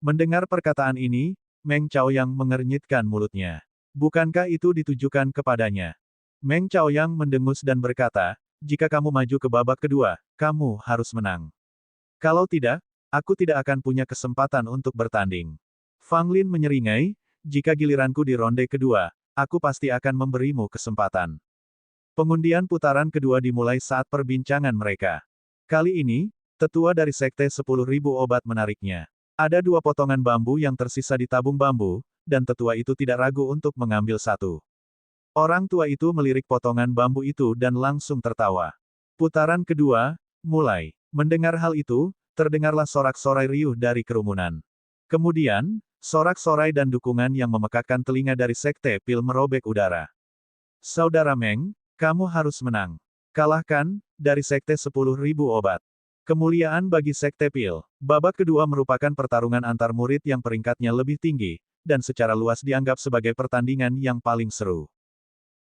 Mendengar perkataan ini, Meng Chaoyang mengernyitkan mulutnya. Bukankah itu ditujukan kepadanya? Meng Chaoyang mendengus dan berkata, jika kamu maju ke babak kedua, kamu harus menang. Kalau tidak, aku tidak akan punya kesempatan untuk bertanding. Fang Lin menyeringai, jika giliranku di ronde kedua, aku pasti akan memberimu kesempatan. Pengundian putaran kedua dimulai saat perbincangan mereka. Kali ini, tetua dari Sekte 10.000 obat menariknya. Ada dua potongan bambu yang tersisa di tabung bambu, dan tetua itu tidak ragu untuk mengambil satu. Orang tua itu melirik potongan bambu itu dan langsung tertawa. Putaran kedua, mulai. Mendengar hal itu, terdengarlah sorak-sorai riuh dari kerumunan. Kemudian, sorak-sorai dan dukungan yang memekakkan telinga dari Sekte Pil merobek udara. Saudara Meng, kamu harus menang. Kalahkan, dari Sekte 10.000 obat. Kemuliaan bagi Sekte Pil. Babak kedua merupakan pertarungan antar murid yang peringkatnya lebih tinggi, dan secara luas dianggap sebagai pertandingan yang paling seru.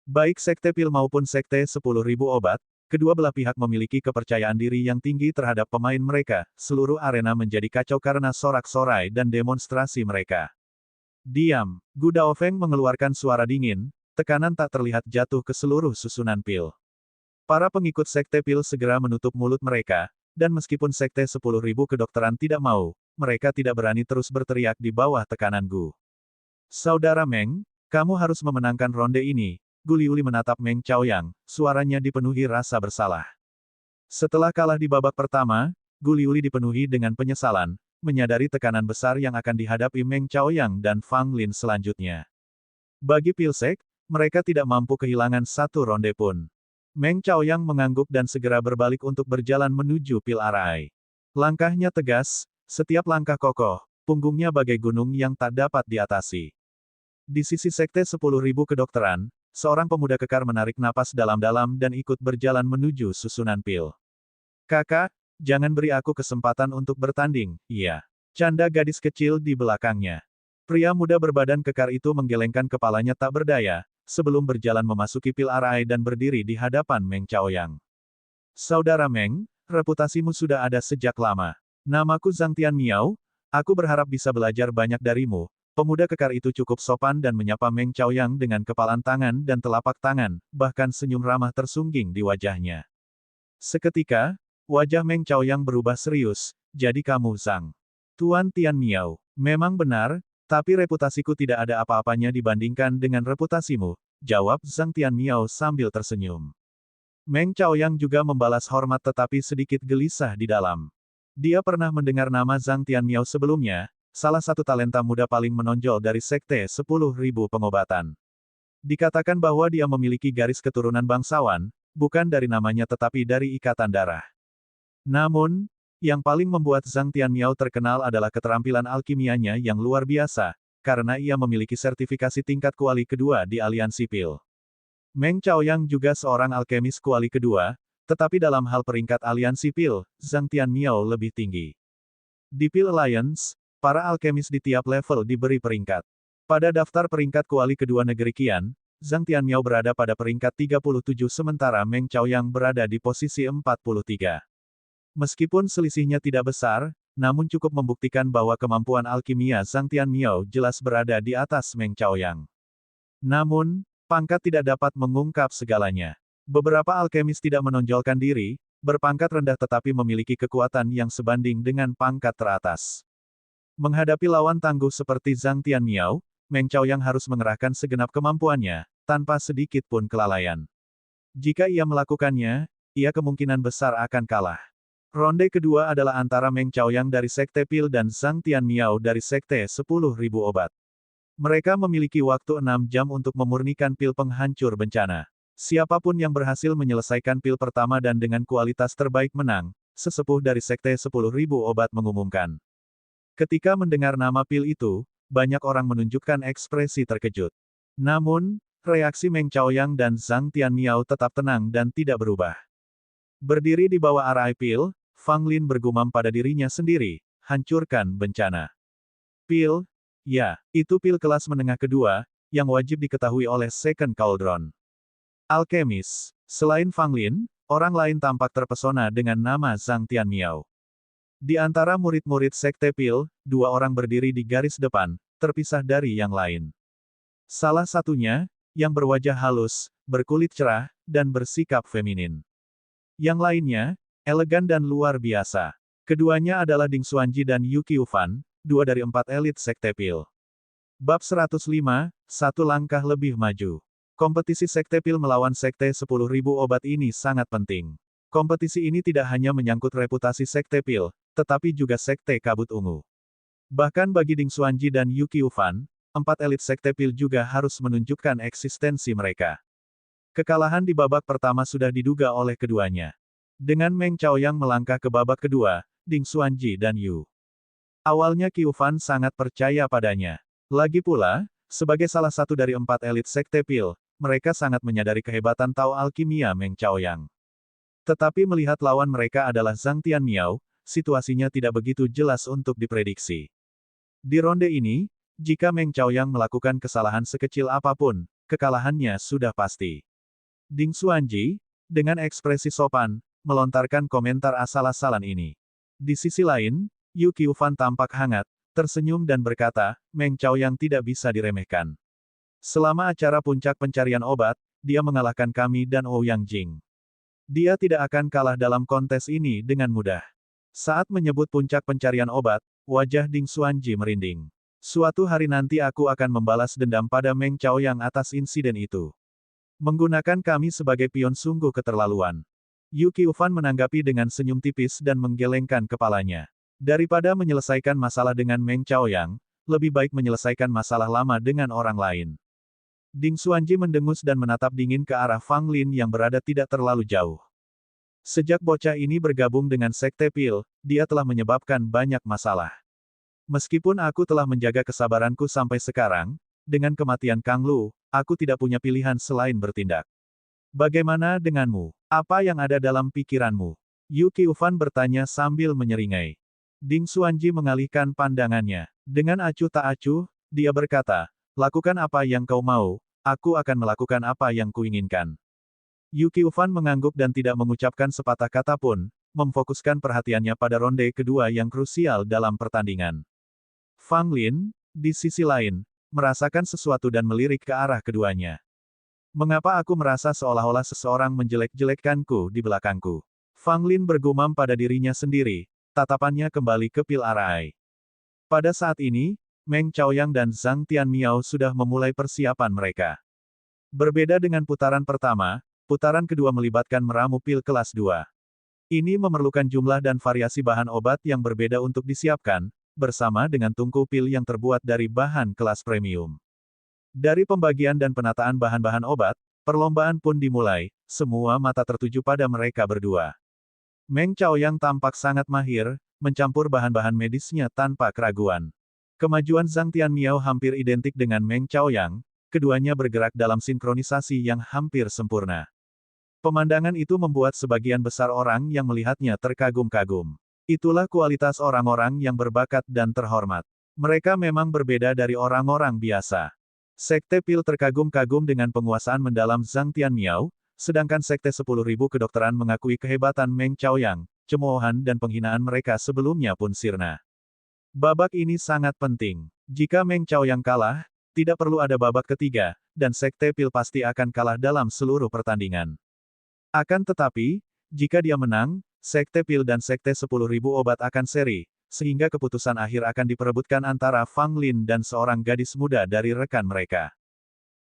Baik Sekte Pil maupun Sekte 10.000 obat, kedua belah pihak memiliki kepercayaan diri yang tinggi terhadap pemain mereka, seluruh arena menjadi kacau karena sorak-sorai dan demonstrasi mereka. Diam, Gu Daofeng mengeluarkan suara dingin, tekanan tak terlihat jatuh ke seluruh susunan Pil. Para pengikut Sekte Pil segera menutup mulut mereka, dan meskipun Sekte 10.000 Kedokteran tidak mau, mereka tidak berani terus berteriak di bawah tekanan Gu. Saudara Meng, kamu harus memenangkan ronde ini. Guliuli menatap Meng Chaoyang, suaranya dipenuhi rasa bersalah. Setelah kalah di babak pertama, Guliuli dipenuhi dengan penyesalan, menyadari tekanan besar yang akan dihadapi Meng Chaoyang dan Fang Lin selanjutnya. Bagi Pilsek, mereka tidak mampu kehilangan satu ronde pun. Meng Chaoyang mengangguk dan segera berbalik untuk berjalan menuju Pil Arai. Langkahnya tegas, setiap langkah kokoh, punggungnya bagai gunung yang tak dapat diatasi. Di sisi Sekte 10.000 Kedokteran, seorang pemuda kekar menarik napas dalam-dalam dan ikut berjalan menuju susunan Pil. Kakak, jangan beri aku kesempatan untuk bertanding, iya. Canda gadis kecil di belakangnya. Pria muda berbadan kekar itu menggelengkan kepalanya tak berdaya, sebelum berjalan memasuki Pil Arai dan berdiri di hadapan Meng Chaoyang. Saudara Meng, reputasimu sudah ada sejak lama. Namaku Zhang Tian Miao, aku berharap bisa belajar banyak darimu. Pemuda kekar itu cukup sopan dan menyapa Meng Chaoyang dengan kepalan tangan dan telapak tangan, bahkan senyum ramah tersungging di wajahnya. Seketika, wajah Meng Chaoyang berubah serius, jadi kamu Zhang Tuan Tian Miao. Memang benar, tapi reputasiku tidak ada apa-apanya dibandingkan dengan reputasimu, jawab Zhang Tian Miao sambil tersenyum. Meng Chaoyang juga membalas hormat tetapi sedikit gelisah di dalam. Dia pernah mendengar nama Zhang Tian Miao sebelumnya, salah satu talenta muda paling menonjol dari Sekte 10.000 Pengobatan. Dikatakan bahwa dia memiliki garis keturunan bangsawan, bukan dari namanya tetapi dari ikatan darah. Namun, yang paling membuat Zhang Tian Miao terkenal adalah keterampilan alkimianya yang luar biasa, karena ia memiliki sertifikasi tingkat kuali kedua di Aliansi Pil. Meng Chaoyang juga seorang alkemis kuali kedua, tetapi dalam hal peringkat Aliansi Pil, Zhang Tian Miao lebih tinggi. Di Pil Alliance, para alkemis di tiap level diberi peringkat. Pada daftar peringkat kuali kedua negeri Qian, Zhang Tian Miao berada pada peringkat 37 sementara Meng Chaoyang berada di posisi 43. Meskipun selisihnya tidak besar, namun cukup membuktikan bahwa kemampuan alkimia Zhang Tian Miao jelas berada di atas Meng Chaoyang. Namun, pangkat tidak dapat mengungkap segalanya. Beberapa alkemis tidak menonjolkan diri, berpangkat rendah tetapi memiliki kekuatan yang sebanding dengan pangkat teratas. Menghadapi lawan tangguh seperti Zhang Tianmiao, Meng Chaoyang harus mengerahkan segenap kemampuannya, tanpa sedikit pun kelalaian. Jika ia melakukannya, ia kemungkinan besar akan kalah. Ronde kedua adalah antara Meng Chaoyang dari Sekte Pil dan Zhang Tianmiao dari Sekte 10.000 Obat. Mereka memiliki waktu 6 jam untuk memurnikan pil penghancur bencana. Siapapun yang berhasil menyelesaikan pil pertama dan dengan kualitas terbaik menang, sesepuh dari Sekte 10.000 Obat mengumumkan. Ketika mendengar nama pil itu, banyak orang menunjukkan ekspresi terkejut. Namun, reaksi Meng Chaoyang dan Zhang Tianmiao tetap tenang dan tidak berubah. Berdiri di bawah arai pil, Fang Lin bergumam pada dirinya sendiri, hancurkan bencana. Pil? Ya, itu pil kelas menengah kedua, yang wajib diketahui oleh Second Cauldron. Alkemis. Selain Fang Lin, orang lain tampak terpesona dengan nama Zhang Tianmiao. Di antara murid-murid Sekte Pil, 2 orang berdiri di garis depan, terpisah dari yang lain. Salah satunya, yang berwajah halus, berkulit cerah, dan bersikap feminin. Yang lainnya, elegan dan luar biasa. Keduanya adalah Ding Xuanji dan Yu Qiufan, 2 dari 4 elit Sekte Pil. Bab 105, satu langkah lebih maju. Kompetisi Sekte Pil melawan Sekte 10.000 Obat ini sangat penting. Kompetisi ini tidak hanya menyangkut reputasi Sekte Pil, tetapi juga Sekte Kabut Ungu. Bahkan bagi Ding Xuanji dan Yu Qiufan, 4 elit Sekte Pil juga harus menunjukkan eksistensi mereka. Kekalahan di babak pertama sudah diduga oleh keduanya. Dengan Meng Chaoyang melangkah ke babak kedua, Ding Xuanji dan Yu. Awalnya Qiufan sangat percaya padanya. Lagi pula, sebagai salah satu dari 4 elit Sekte Pil, mereka sangat menyadari kehebatan Tao Alkimia Meng Chaoyang. Tetapi melihat lawan mereka adalah Zhang Tianmiao, situasinya tidak begitu jelas untuk diprediksi. Di ronde ini, jika Meng Chaoyang melakukan kesalahan sekecil apapun, kekalahannya sudah pasti. Ding Xuanji, dengan ekspresi sopan, melontarkan komentar asal-asalan ini. Di sisi lain, Yu Qiufan tampak hangat, tersenyum dan berkata, Meng Chaoyang tidak bisa diremehkan. Selama acara puncak pencarian obat, dia mengalahkan kami dan Ouyang Jing. Dia tidak akan kalah dalam kontes ini dengan mudah. Saat menyebut puncak pencarian obat, wajah Ding Xuanji merinding. Suatu hari nanti aku akan membalas dendam pada Meng Chaoyang atas insiden itu. Menggunakan kami sebagai pion sungguh keterlaluan. Yu Qiufan menanggapi dengan senyum tipis dan menggelengkan kepalanya. Daripada menyelesaikan masalah dengan Meng Chaoyang, lebih baik menyelesaikan masalah lama dengan orang lain. Ding Xuanji mendengus dan menatap dingin ke arah Fang Lin yang berada tidak terlalu jauh. Sejak bocah ini bergabung dengan Sekte Pil, dia telah menyebabkan banyak masalah. Meskipun aku telah menjaga kesabaranku sampai sekarang, dengan kematian Kang Lu, aku tidak punya pilihan selain bertindak. Bagaimana denganmu? Apa yang ada dalam pikiranmu? Yu Qiufan bertanya sambil menyeringai. Ding Xuanji mengalihkan pandangannya. Dengan acuh tak acuh, dia berkata, lakukan apa yang kau mau, aku akan melakukan apa yang kuinginkan. Yu Qiufan mengangguk dan tidak mengucapkan sepatah kata pun, memfokuskan perhatiannya pada ronde kedua yang krusial dalam pertandingan. Fang Lin, di sisi lain, merasakan sesuatu dan melirik ke arah keduanya. Mengapa aku merasa seolah-olah seseorang menjelek-jelekkanku di belakangku? Fang Lin bergumam pada dirinya sendiri, tatapannya kembali ke pil arai. Pada saat ini, Meng Chaoyang dan Zhang Tianmiao sudah memulai persiapan mereka. Berbeda dengan putaran pertama, putaran kedua melibatkan meramu pil kelas 2. Ini memerlukan jumlah dan variasi bahan obat yang berbeda untuk disiapkan, bersama dengan tungku pil yang terbuat dari bahan kelas premium. Dari pembagian dan penataan bahan-bahan obat, perlombaan pun dimulai, semua mata tertuju pada mereka berdua. Meng Chaoyang tampak sangat mahir, mencampur bahan-bahan medisnya tanpa keraguan. Kemajuan Zhang Tianmiao hampir identik dengan Meng Chaoyang, keduanya bergerak dalam sinkronisasi yang hampir sempurna. Pemandangan itu membuat sebagian besar orang yang melihatnya terkagum-kagum. Itulah kualitas orang-orang yang berbakat dan terhormat. Mereka memang berbeda dari orang-orang biasa. Sekte Pil terkagum-kagum dengan penguasaan mendalam Zhang Tianmiao, sedangkan Sekte 10.000 Kedokteran mengakui kehebatan Meng Chaoyang, cemoohan dan penghinaan mereka sebelumnya pun sirna. Babak ini sangat penting. Jika Meng Chaoyang kalah, tidak perlu ada babak ketiga, dan Sekte Pil pasti akan kalah dalam seluruh pertandingan. Akan tetapi, jika dia menang, Sekte Pil dan Sekte 10.000 Obat akan seri, sehingga keputusan akhir akan diperebutkan antara Fang Lin dan seorang gadis muda dari rekan mereka.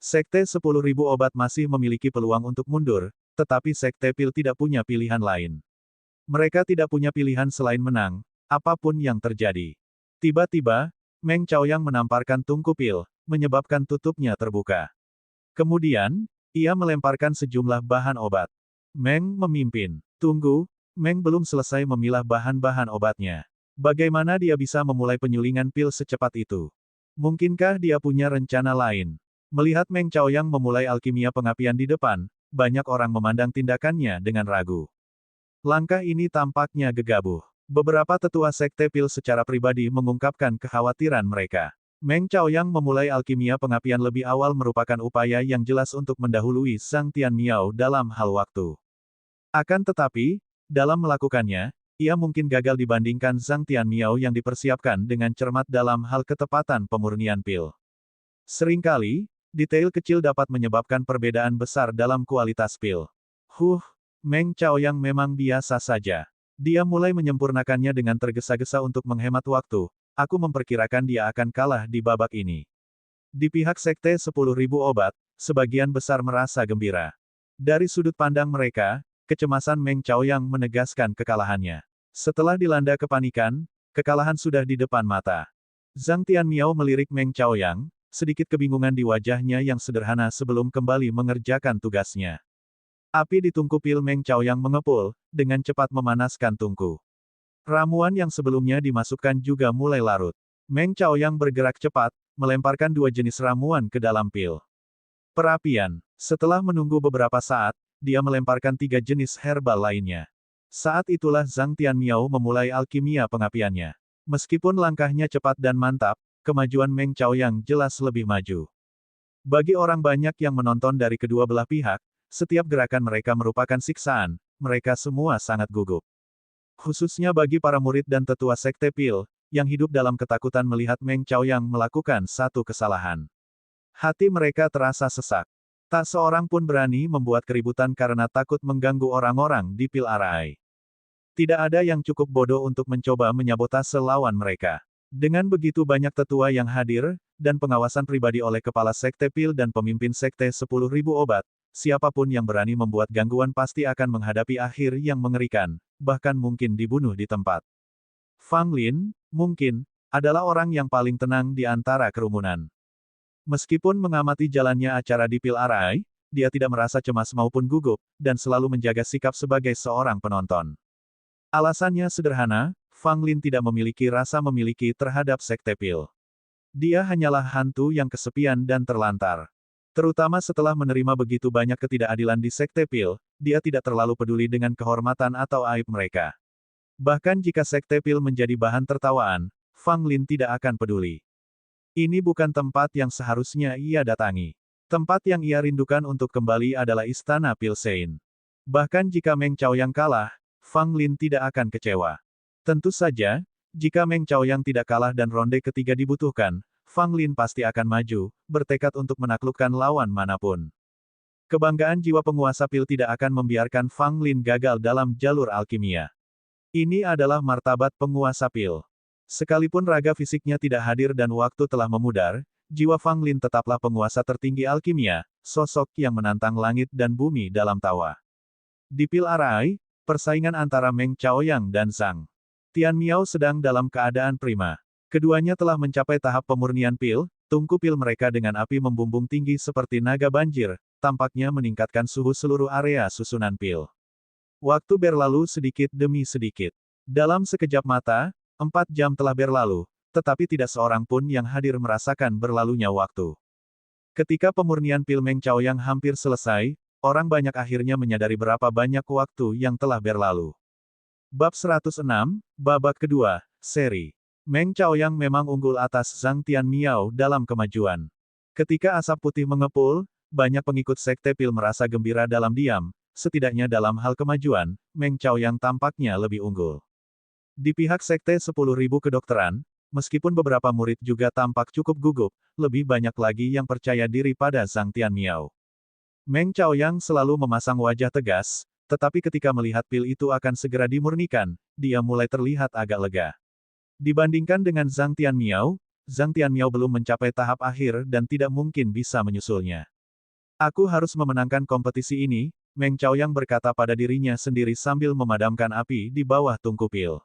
Sekte 10.000 obat masih memiliki peluang untuk mundur, tetapi Sekte Pil tidak punya pilihan lain. Mereka tidak punya pilihan selain menang, apapun yang terjadi. Tiba-tiba, Meng Chaoyang menamparkan tungku pil, menyebabkan tutupnya terbuka. Kemudian, ia melemparkan sejumlah bahan obat. Meng memimpin. Tunggu, Meng belum selesai memilah bahan-bahan obatnya. Bagaimana dia bisa memulai penyulingan pil secepat itu? Mungkinkah dia punya rencana lain? Melihat Meng Chaoyang memulai alkimia pengapian di depan, banyak orang memandang tindakannya dengan ragu. Langkah ini tampaknya gegabah. Beberapa tetua Sekte Pil secara pribadi mengungkapkan kekhawatiran mereka. Meng Chaoyang memulai alkimia pengapian lebih awal merupakan upaya yang jelas untuk mendahului Zhang Tianmiao dalam hal waktu. Akan tetapi, dalam melakukannya, ia mungkin gagal dibandingkan Zhang Tianmiao yang dipersiapkan dengan cermat dalam hal ketepatan pemurnian pil. Seringkali, detail kecil dapat menyebabkan perbedaan besar dalam kualitas pil. Meng Chaoyang memang biasa saja. Dia mulai menyempurnakannya dengan tergesa-gesa untuk menghemat waktu. Aku memperkirakan dia akan kalah di babak ini. Di pihak Sekte 10.000 obat, sebagian besar merasa gembira. Dari sudut pandang mereka, kecemasan Meng Chaoyang menegaskan kekalahannya. Setelah dilanda kepanikan, kekalahan sudah di depan mata. Zhang Tianmiao melirik Meng Chaoyang, sedikit kebingungan di wajahnya yang sederhana sebelum kembali mengerjakan tugasnya. Api di tungku pil Meng Chaoyang mengepul, dengan cepat memanaskan tungku. Ramuan yang sebelumnya dimasukkan juga mulai larut. Meng Chaoyang bergerak cepat, melemparkan 2 jenis ramuan ke dalam pil. Perapian. Setelah menunggu beberapa saat, dia melemparkan 3 jenis herbal lainnya. Saat itulah Zhang Tianmiao memulai alkimia pengapiannya. Meskipun langkahnya cepat dan mantap, kemajuan Meng Chaoyang jelas lebih maju. Bagi orang banyak yang menonton dari kedua belah pihak, setiap gerakan mereka merupakan siksaan, mereka semua sangat gugup. Khususnya bagi para murid dan tetua Sekte Pil, yang hidup dalam ketakutan melihat Meng Chaoyang melakukan satu kesalahan. Hati mereka terasa sesak. Tak seorang pun berani membuat keributan karena takut mengganggu orang-orang di Pil Arai. Tidak ada yang cukup bodoh untuk mencoba menyabotase lawan mereka. Dengan begitu banyak tetua yang hadir, dan pengawasan pribadi oleh kepala Sekte Pil dan pemimpin Sekte 10.000 obat, siapapun yang berani membuat gangguan pasti akan menghadapi akhir yang mengerikan, bahkan mungkin dibunuh di tempat. Fang Lin, mungkin, adalah orang yang paling tenang di antara kerumunan. Meskipun mengamati jalannya acara di Pil Arai, dia tidak merasa cemas maupun gugup, dan selalu menjaga sikap sebagai seorang penonton. Alasannya sederhana, Fang Lin tidak memiliki rasa memiliki terhadap Sekte Pil. Dia hanyalah hantu yang kesepian dan terlantar. Terutama setelah menerima begitu banyak ketidakadilan di Sekte Pil, dia tidak terlalu peduli dengan kehormatan atau aib mereka. Bahkan jika Sekte Pil menjadi bahan tertawaan, Fang Lin tidak akan peduli. Ini bukan tempat yang seharusnya ia datangi. Tempat yang ia rindukan untuk kembali adalah Istana Pil Sein. Bahkan jika Meng Chaoyang kalah, Fang Lin tidak akan kecewa. Tentu saja, jika Meng Chaoyang tidak kalah dan ronde ketiga dibutuhkan, Fang Lin pasti akan maju, bertekad untuk menaklukkan lawan manapun. Kebanggaan jiwa penguasa Pil tidak akan membiarkan Fang Lin gagal dalam jalur alkimia. Ini adalah martabat penguasa Pil. Sekalipun raga fisiknya tidak hadir dan waktu telah memudar, jiwa Fang Lin tetaplah penguasa tertinggi alkimia, sosok yang menantang langit dan bumi dalam tawa. Di Pil Arai, persaingan antara Meng Chaoyang dan Zhang Tianmiao sedang dalam keadaan prima. Keduanya telah mencapai tahap pemurnian pil, tungku pil mereka dengan api membumbung tinggi seperti naga banjir, tampaknya meningkatkan suhu seluruh area susunan pil. Waktu berlalu sedikit demi sedikit. Dalam sekejap mata, 4 jam telah berlalu, tetapi tidak seorang pun yang hadir merasakan berlalunya waktu. Ketika pemurnian pil Meng Chaoyang hampir selesai, orang banyak akhirnya menyadari berapa banyak waktu yang telah berlalu. Bab 106, babak kedua, seri. Meng Chaoyang memang unggul atas Zhang Tianmiao dalam kemajuan. Ketika asap putih mengepul, banyak pengikut Sekte Pil merasa gembira dalam diam, setidaknya dalam hal kemajuan, Meng Chaoyang tampaknya lebih unggul. Di pihak Sekte 10.000 kedokteran, meskipun beberapa murid juga tampak cukup gugup, lebih banyak lagi yang percaya diri pada Zhang Tianmiao. Meng Chaoyang selalu memasang wajah tegas, tetapi ketika melihat pil itu akan segera dimurnikan, dia mulai terlihat agak lega. Dibandingkan dengan Zhang Tianmiao belum mencapai tahap akhir dan tidak mungkin bisa menyusulnya. Aku harus memenangkan kompetisi ini, Meng Chaoyang berkata pada dirinya sendiri sambil memadamkan api di bawah tungku pil.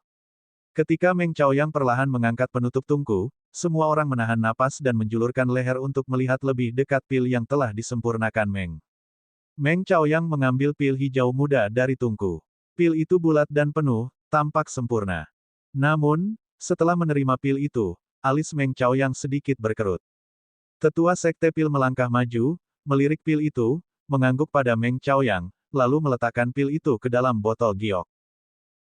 Ketika Meng Chaoyang perlahan mengangkat penutup tungku, semua orang menahan napas dan menjulurkan leher untuk melihat lebih dekat pil yang telah disempurnakan Meng. Meng Chaoyang mengambil pil hijau muda dari tungku. Pil itu bulat dan penuh, tampak sempurna. Namun, setelah menerima pil itu, alis Meng Chaoyang sedikit berkerut. Tetua Sekte Pil melangkah maju, melirik pil itu, mengangguk pada Meng Chaoyang, lalu meletakkan pil itu ke dalam botol giok.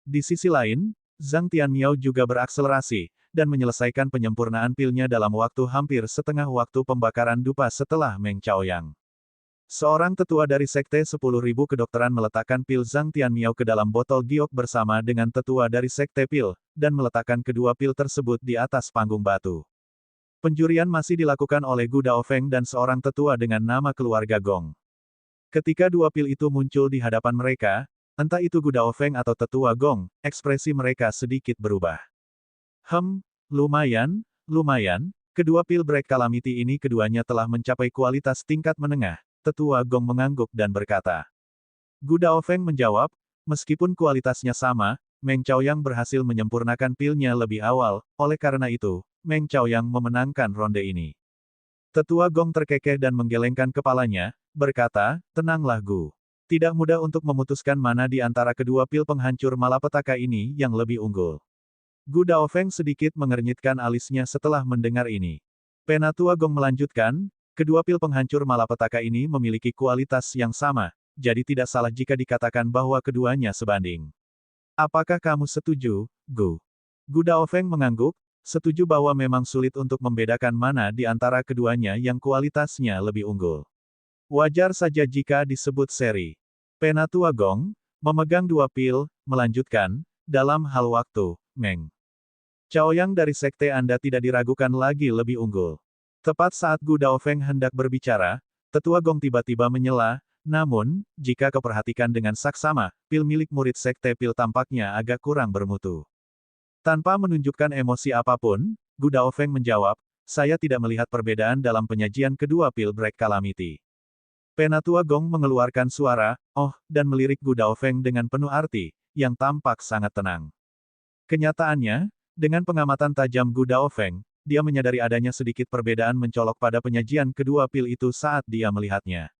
Di sisi lain, Zhang Tianmiao juga berakselerasi, dan menyelesaikan penyempurnaan pilnya dalam waktu hampir setengah waktu pembakaran dupa setelah Meng Chaoyang. Seorang tetua dari Sekte 10.000 Kedokteran meletakkan pil Zhang Tianmiao ke dalam botol giok bersama dengan tetua dari Sekte Pil, dan meletakkan kedua pil tersebut di atas panggung batu. Penjurian masih dilakukan oleh Gu Daofeng dan seorang tetua dengan nama keluarga Gong. Ketika dua pil itu muncul di hadapan mereka, entah itu Gu Daofeng atau tetua Gong, ekspresi mereka sedikit berubah. Lumayan, kedua pil Black Calamity ini keduanya telah mencapai kualitas tingkat menengah, tetua Gong mengangguk dan berkata. Gu Daofeng menjawab, meskipun kualitasnya sama, Meng Chaoyang berhasil menyempurnakan pilnya lebih awal, oleh karena itu, Meng Chaoyang memenangkan ronde ini. Tetua Gong terkekeh dan menggelengkan kepalanya, berkata, tenanglah Gu. Tidak mudah untuk memutuskan mana di antara kedua pil penghancur malapetaka ini yang lebih unggul. Gu Daofeng sedikit mengernyitkan alisnya setelah mendengar ini. Penatua Gong melanjutkan, kedua pil penghancur malapetaka ini memiliki kualitas yang sama, jadi tidak salah jika dikatakan bahwa keduanya sebanding. Apakah kamu setuju, Gu? Gu Daofeng mengangguk, setuju bahwa memang sulit untuk membedakan mana di antara keduanya yang kualitasnya lebih unggul. Wajar saja jika disebut seri. Penatua Gong, memegang dua pil, melanjutkan, dalam hal waktu, Meng Chaoyang dari sekte Anda tidak diragukan lagi lebih unggul. Tepat saat Gu Daofeng hendak berbicara, tetua Gong tiba-tiba menyela, namun, jika kau perhatikan dengan saksama, pil milik murid sekte pil tampaknya agak kurang bermutu. Tanpa menunjukkan emosi apapun, Gu Daofeng menjawab, saya tidak melihat perbedaan dalam penyajian kedua pil Black Calamity. Penatua Gong mengeluarkan suara, oh, dan melirik Gu Daofeng dengan penuh arti, yang tampak sangat tenang. Kenyataannya, dengan pengamatan tajam Gu Daofeng, dia menyadari adanya sedikit perbedaan mencolok pada penyajian kedua pil itu saat dia melihatnya.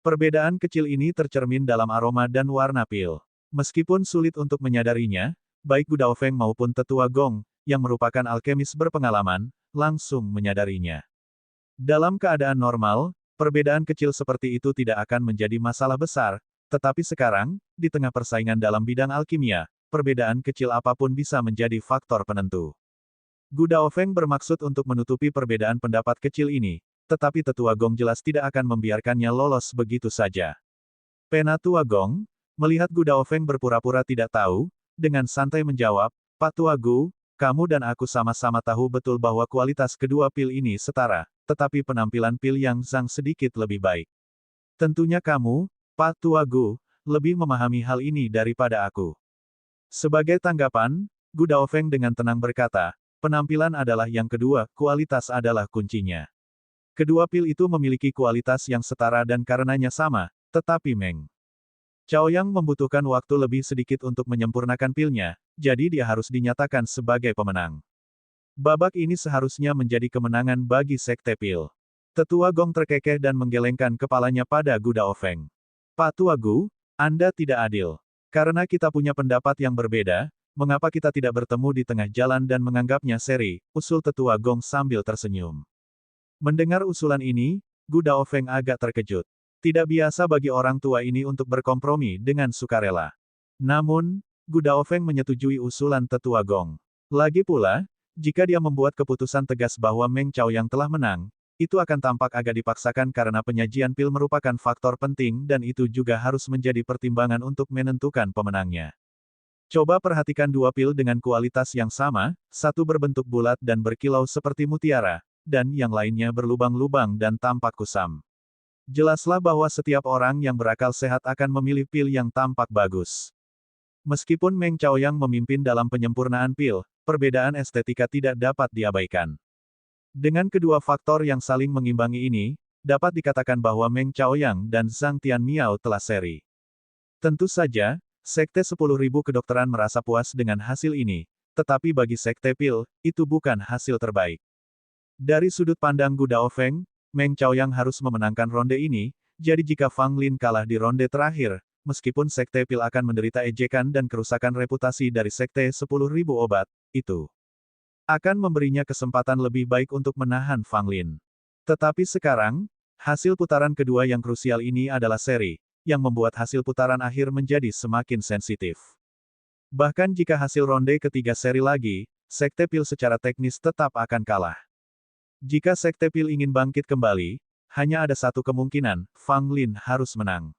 Perbedaan kecil ini tercermin dalam aroma dan warna pil. Meskipun sulit untuk menyadarinya, baik Gu Daofeng maupun tetua Gong, yang merupakan alkemis berpengalaman, langsung menyadarinya. Dalam keadaan normal, perbedaan kecil seperti itu tidak akan menjadi masalah besar, tetapi sekarang, di tengah persaingan dalam bidang alkimia, perbedaan kecil apapun bisa menjadi faktor penentu. Gu Daofeng bermaksud untuk menutupi perbedaan pendapat kecil ini, tetapi tetua Gong jelas tidak akan membiarkannya lolos begitu saja. Penatua Gong, melihat Gu Daofeng berpura-pura tidak tahu, dengan santai menjawab, Pak Tua Gu, kamu dan aku sama-sama tahu betul bahwa kualitas kedua pil ini setara, tetapi penampilan pil yang Zhang sedikit lebih baik. Tentunya kamu, Pak Tua Gu, lebih memahami hal ini daripada aku. Sebagai tanggapan, Gu Daofeng dengan tenang berkata, penampilan adalah yang kedua, kualitas adalah kuncinya. Kedua pil itu memiliki kualitas yang setara dan karenanya sama, tetapi Meng Chaoyang membutuhkan waktu lebih sedikit untuk menyempurnakan pilnya, jadi dia harus dinyatakan sebagai pemenang. Babak ini seharusnya menjadi kemenangan bagi Sekte Pil. Tetua Gong terkekeh dan menggelengkan kepalanya pada Gu Daofeng. Pak Tua Gu, Anda tidak adil. Karena kita punya pendapat yang berbeda, mengapa kita tidak bertemu di tengah jalan dan menganggapnya seri, usul Tetua Gong sambil tersenyum. Mendengar usulan ini, Gu Daofeng agak terkejut. Tidak biasa bagi orang tua ini untuk berkompromi dengan sukarela. Namun, Gu Daofeng menyetujui usulan tetua Gong. Lagi pula, jika dia membuat keputusan tegas bahwa Meng Chaoyang telah menang, itu akan tampak agak dipaksakan karena penyajian pil merupakan faktor penting dan itu juga harus menjadi pertimbangan untuk menentukan pemenangnya. Coba perhatikan dua pil dengan kualitas yang sama, satu berbentuk bulat dan berkilau seperti mutiara, dan yang lainnya berlubang-lubang dan tampak kusam. Jelaslah bahwa setiap orang yang berakal sehat akan memilih pil yang tampak bagus. Meskipun Meng Chaoyang memimpin dalam penyempurnaan pil, perbedaan estetika tidak dapat diabaikan. Dengan kedua faktor yang saling mengimbangi ini, dapat dikatakan bahwa Meng Chaoyang dan Zhang Tianmiao telah seri. Tentu saja, Sekte 10.000 Kedokteran merasa puas dengan hasil ini, tetapi bagi Sekte Pil, itu bukan hasil terbaik. Dari sudut pandang Gu Daofeng, Meng Chaoyang harus memenangkan ronde ini, jadi jika Fang Lin kalah di ronde terakhir, meskipun Sekte Pil akan menderita ejekan dan kerusakan reputasi dari Sekte 10.000 Obat, itu akan memberinya kesempatan lebih baik untuk menahan Fang Lin. Tetapi sekarang, hasil putaran kedua yang krusial ini adalah seri, yang membuat hasil putaran akhir menjadi semakin sensitif. Bahkan jika hasil ronde ketiga seri lagi, Sekte Pil secara teknis tetap akan kalah. Jika Sekte Pil ingin bangkit kembali, hanya ada satu kemungkinan, Fang Lin harus menang.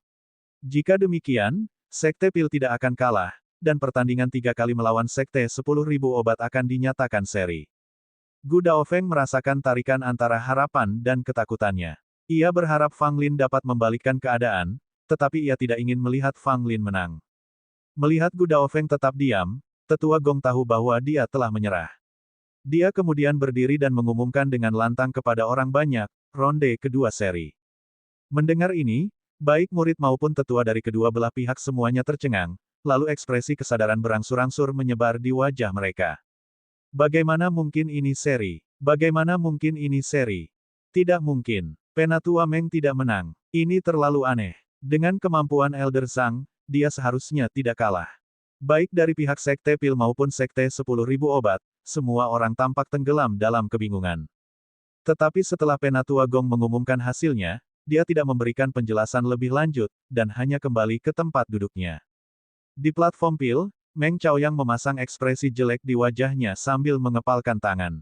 Jika demikian, Sekte Pil tidak akan kalah, dan pertandingan 3 kali melawan Sekte 10.000 Obat akan dinyatakan seri. Gu Daofeng merasakan tarikan antara harapan dan ketakutannya. Ia berharap Fang Lin dapat membalikkan keadaan, tetapi ia tidak ingin melihat Fang Lin menang. Melihat Gu Daofeng tetap diam, Tetua Gong tahu bahwa dia telah menyerah. Dia kemudian berdiri dan mengumumkan dengan lantang kepada orang banyak, ronde kedua seri. Mendengar ini, baik murid maupun tetua dari kedua belah pihak semuanya tercengang, lalu ekspresi kesadaran berangsur-angsur menyebar di wajah mereka. Bagaimana mungkin ini seri? Bagaimana mungkin ini seri? Tidak mungkin. Penatua Meng tidak menang. Ini terlalu aneh. Dengan kemampuan Elder Zhang, dia seharusnya tidak kalah. Baik dari pihak Sekte Pil maupun Sekte 10.000 Obat, semua orang tampak tenggelam dalam kebingungan. Tetapi setelah Penatua Gong mengumumkan hasilnya, dia tidak memberikan penjelasan lebih lanjut, dan hanya kembali ke tempat duduknya. Di platform Pil, Meng Chaoyang memasang ekspresi jelek di wajahnya sambil mengepalkan tangan.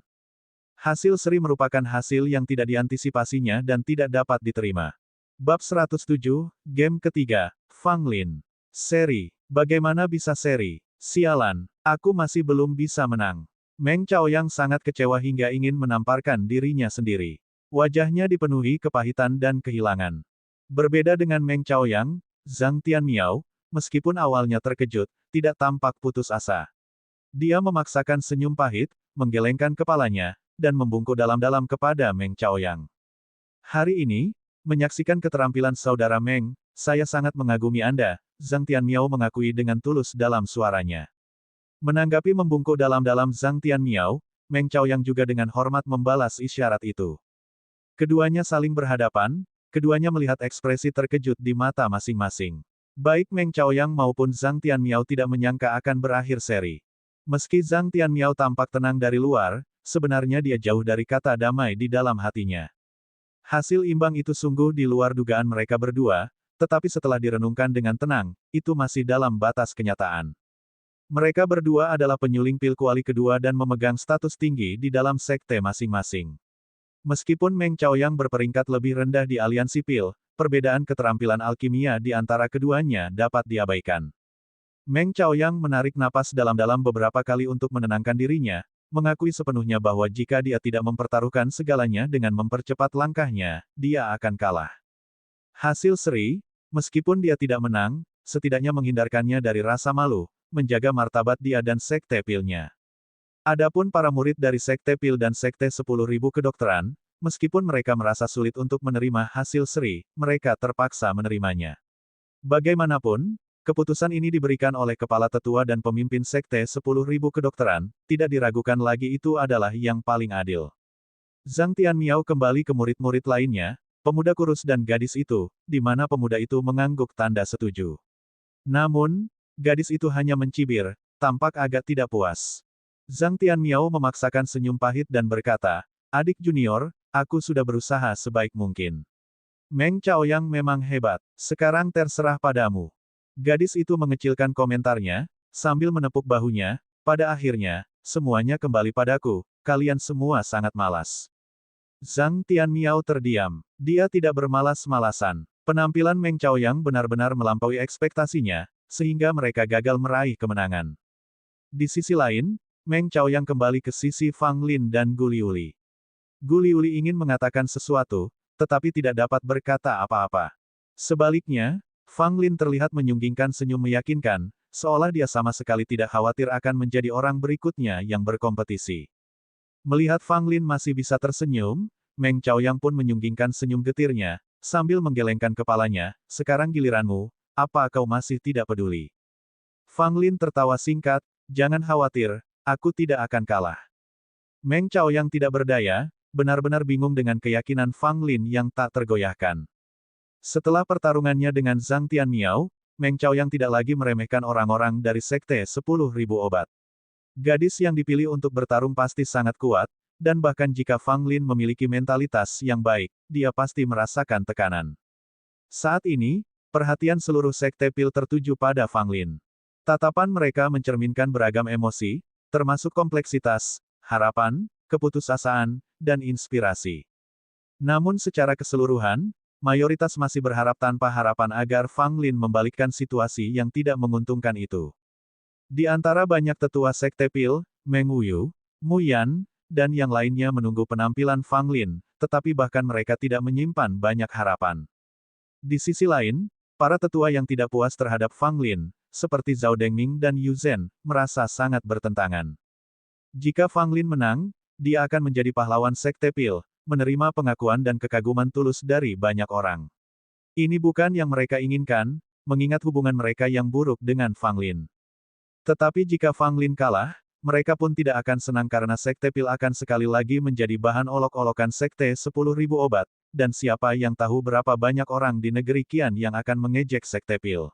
Hasil seri merupakan hasil yang tidak diantisipasinya dan tidak dapat diterima. Bab 107, Game ketiga, Fang Lin. Seri. Bagaimana bisa seri? Sialan, aku masih belum bisa menang. Meng Chaoyang sangat kecewa hingga ingin menamparkan dirinya sendiri. Wajahnya dipenuhi kepahitan dan kehilangan. Berbeda dengan Meng Chaoyang, Zhang Tianmiao, meskipun awalnya terkejut, tidak tampak putus asa. Dia memaksakan senyum pahit, menggelengkan kepalanya, dan membungkuk dalam-dalam kepada Meng Chaoyang. Hari ini, menyaksikan keterampilan saudara Meng, saya sangat mengagumi Anda, Zhang Tianmiao mengakui dengan tulus dalam suaranya. Menanggapi membungkuk dalam-dalam Zhang Tianmiao, Meng Chaoyang juga dengan hormat membalas isyarat itu. Keduanya saling berhadapan, keduanya melihat ekspresi terkejut di mata masing-masing. Baik Meng Chaoyang maupun Zhang Tianmiao tidak menyangka akan berakhir seri. Meski Zhang Tianmiao tampak tenang dari luar, sebenarnya dia jauh dari kata damai di dalam hatinya. Hasil imbang itu sungguh di luar dugaan mereka berdua, tetapi setelah direnungkan dengan tenang, itu masih dalam batas kenyataan. Mereka berdua adalah penyuling Pil Kuali kedua dan memegang status tinggi di dalam sekte masing-masing. Meskipun Meng Chaoyang berperingkat lebih rendah di aliansi Pil, perbedaan keterampilan alkimia di antara keduanya dapat diabaikan. Meng Chaoyang menarik napas dalam-dalam beberapa kali untuk menenangkan dirinya, mengakui sepenuhnya bahwa jika dia tidak mempertaruhkan segalanya dengan mempercepat langkahnya, dia akan kalah. Hasil seri, meskipun dia tidak menang, setidaknya menghindarkannya dari rasa malu, menjaga martabat dia dan Sekte Pilnya. Adapun para murid dari Sekte Pil dan Sekte 10.000 Kedokteran, meskipun mereka merasa sulit untuk menerima hasil seri, mereka terpaksa menerimanya. Bagaimanapun, keputusan ini diberikan oleh kepala tetua dan pemimpin Sekte 10.000 Kedokteran, tidak diragukan lagi itu adalah yang paling adil. Zhang Tianmiao kembali ke murid-murid lainnya, pemuda kurus dan gadis itu, di mana pemuda itu mengangguk tanda setuju. Namun, gadis itu hanya mencibir, tampak agak tidak puas. Zhang Tianmiao memaksakan senyum pahit dan berkata, "Adik junior, aku sudah berusaha sebaik mungkin. Meng Chaoyang memang hebat, sekarang terserah padamu." Gadis itu mengecilkan komentarnya, sambil menepuk bahunya, pada akhirnya, semuanya kembali padaku, kalian semua sangat malas. Zhang Tianmiao terdiam. Dia tidak bermalas-malasan. Penampilan Meng Chaoyang benar-benar melampaui ekspektasinya, sehingga mereka gagal meraih kemenangan. Di sisi lain, Meng Chaoyang kembali ke sisi Fang Lin dan Gu Liuli. Gu Liuli ingin mengatakan sesuatu, tetapi tidak dapat berkata apa-apa. Sebaliknya, Fang Lin terlihat menyunggingkan senyum meyakinkan, seolah dia sama sekali tidak khawatir akan menjadi orang berikutnya yang berkompetisi. Melihat Fang Lin masih bisa tersenyum, Meng Chaoyang pun menyunggingkan senyum getirnya, sambil menggelengkan kepalanya, sekarang giliranmu, apa kau masih tidak peduli? Fang Lin tertawa singkat, jangan khawatir, aku tidak akan kalah. Meng Chaoyang tidak berdaya, benar-benar bingung dengan keyakinan Fang Lin yang tak tergoyahkan. Setelah pertarungannya dengan Zhang Tianmiao, Meng Chaoyang tidak lagi meremehkan orang-orang dari Sekte 10.000 Obat. Gadis yang dipilih untuk bertarung pasti sangat kuat, dan bahkan jika Fang Lin memiliki mentalitas yang baik, dia pasti merasakan tekanan. Saat ini, perhatian seluruh Sekte Pil tertuju pada Fang Lin. Tatapan mereka mencerminkan beragam emosi, termasuk kompleksitas, harapan, keputusasaan, dan inspirasi. Namun secara keseluruhan, mayoritas masih berharap tanpa harapan agar Fang Lin membalikkan situasi yang tidak menguntungkan itu. Di antara banyak tetua Sekte Pil, Meng Wuyu, Mu Yan, dan yang lainnya menunggu penampilan Fang Lin, tetapi bahkan mereka tidak menyimpan banyak harapan. Di sisi lain, para tetua yang tidak puas terhadap Fang Lin, seperti Zhao Dengming dan Yu Zhen, merasa sangat bertentangan. Jika Fang Lin menang, dia akan menjadi pahlawan Sekte Pil, menerima pengakuan dan kekaguman tulus dari banyak orang. Ini bukan yang mereka inginkan, mengingat hubungan mereka yang buruk dengan Fang Lin. Tetapi jika Fang Lin kalah, mereka pun tidak akan senang karena Sekte Pil akan sekali lagi menjadi bahan olok-olokan Sekte 10.000 Obat, dan siapa yang tahu berapa banyak orang di negeri Qian yang akan mengejek Sekte Pil.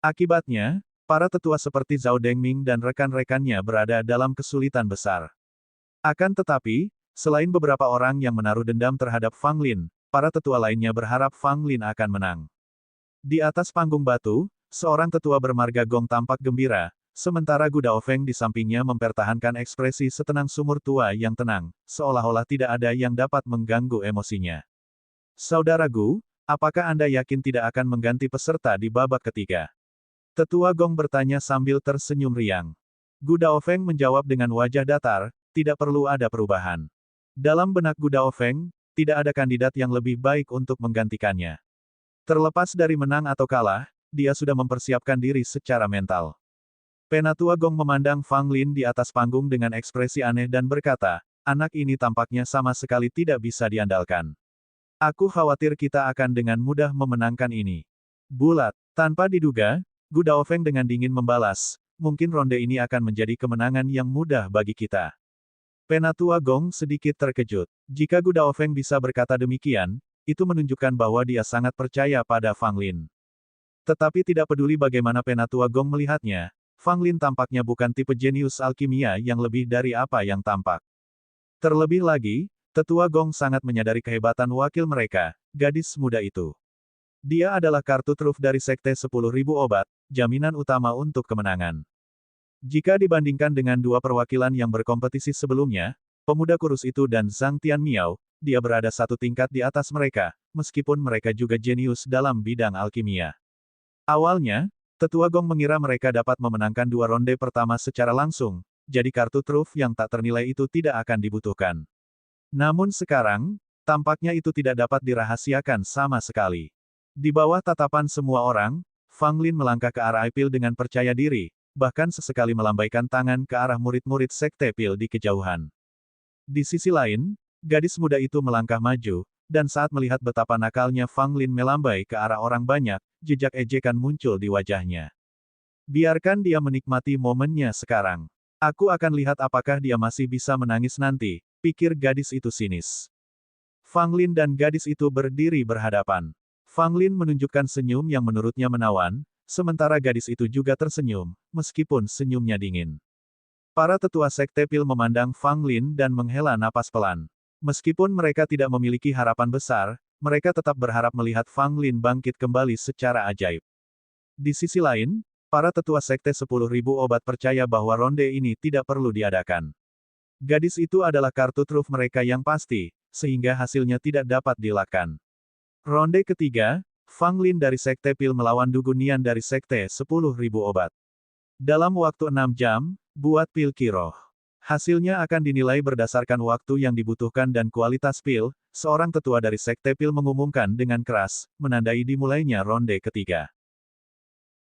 Akibatnya, para tetua seperti Zhao Dengming dan rekan-rekannya berada dalam kesulitan besar. Akan tetapi, selain beberapa orang yang menaruh dendam terhadap Fang Lin, para tetua lainnya berharap Fang Lin akan menang. Di atas panggung batu, seorang tetua bermarga Gong tampak gembira, sementara Gu Daofeng di sampingnya mempertahankan ekspresi setenang sumur tua yang tenang, seolah-olah tidak ada yang dapat mengganggu emosinya. Saudara Gu, apakah Anda yakin tidak akan mengganti peserta di babak ketiga? Tetua Gong bertanya sambil tersenyum riang. Gu Daofeng menjawab dengan wajah datar, tidak perlu ada perubahan. Dalam benak Gu Daofeng, tidak ada kandidat yang lebih baik untuk menggantikannya. Terlepas dari menang atau kalah, dia sudah mempersiapkan diri secara mental. Penatua Gong memandang Fang Lin di atas panggung dengan ekspresi aneh dan berkata, anak ini tampaknya sama sekali tidak bisa diandalkan. Aku khawatir kita akan dengan mudah memenangkan ini. Bulat, tanpa diduga, Gu Daofeng dengan dingin membalas, mungkin ronde ini akan menjadi kemenangan yang mudah bagi kita. Penatua Gong sedikit terkejut. Jika Gu Daofeng bisa berkata demikian, itu menunjukkan bahwa dia sangat percaya pada Fang Lin. Tetapi tidak peduli bagaimana Penatua Gong melihatnya, Fang Lin tampaknya bukan tipe jenius alkimia yang lebih dari apa yang tampak. Terlebih lagi, Tetua Gong sangat menyadari kehebatan wakil mereka, gadis muda itu. Dia adalah kartu truf dari Sekte 10.000 Obat, jaminan utama untuk kemenangan. Jika dibandingkan dengan dua perwakilan yang berkompetisi sebelumnya, pemuda kurus itu dan Zhang Tianmiao, dia berada satu tingkat di atas mereka, meskipun mereka juga jenius dalam bidang alkimia. Awalnya, Tetua Gong mengira mereka dapat memenangkan dua ronde pertama secara langsung, jadi kartu truf yang tak ternilai itu tidak akan dibutuhkan. Namun sekarang, tampaknya itu tidak dapat dirahasiakan sama sekali. Di bawah tatapan semua orang, Fang Lin melangkah ke arah Pil dengan percaya diri, bahkan sesekali melambaikan tangan ke arah murid-murid Sekte Pil di kejauhan. Di sisi lain, gadis muda itu melangkah maju, dan saat melihat betapa nakalnya Fang Lin melambai ke arah orang banyak, jejak ejekan muncul di wajahnya. Biarkan dia menikmati momennya sekarang. Aku akan lihat apakah dia masih bisa menangis nanti, pikir gadis itu sinis. Fang Lin dan gadis itu berdiri berhadapan. Fang Lin menunjukkan senyum yang menurutnya menawan, sementara gadis itu juga tersenyum, meskipun senyumnya dingin. Para tetua Sekte Pil memandang Fang Lin dan menghela napas pelan. Meskipun mereka tidak memiliki harapan besar, mereka tetap berharap melihat Fang Lin bangkit kembali secara ajaib. Di sisi lain, para tetua Sekte 10.000 Obat percaya bahwa ronde ini tidak perlu diadakan. Gadis itu adalah kartu truf mereka yang pasti, sehingga hasilnya tidak dapat dielakkan. Ronde ketiga, Fang Lin dari Sekte Pil melawan Dugun Nian dari Sekte 10.000 Obat. Dalam waktu 6 jam, buat pil Kiroh. Hasilnya akan dinilai berdasarkan waktu yang dibutuhkan dan kualitas pil, seorang tetua dari Sekte Pil mengumumkan dengan keras, menandai dimulainya ronde ketiga.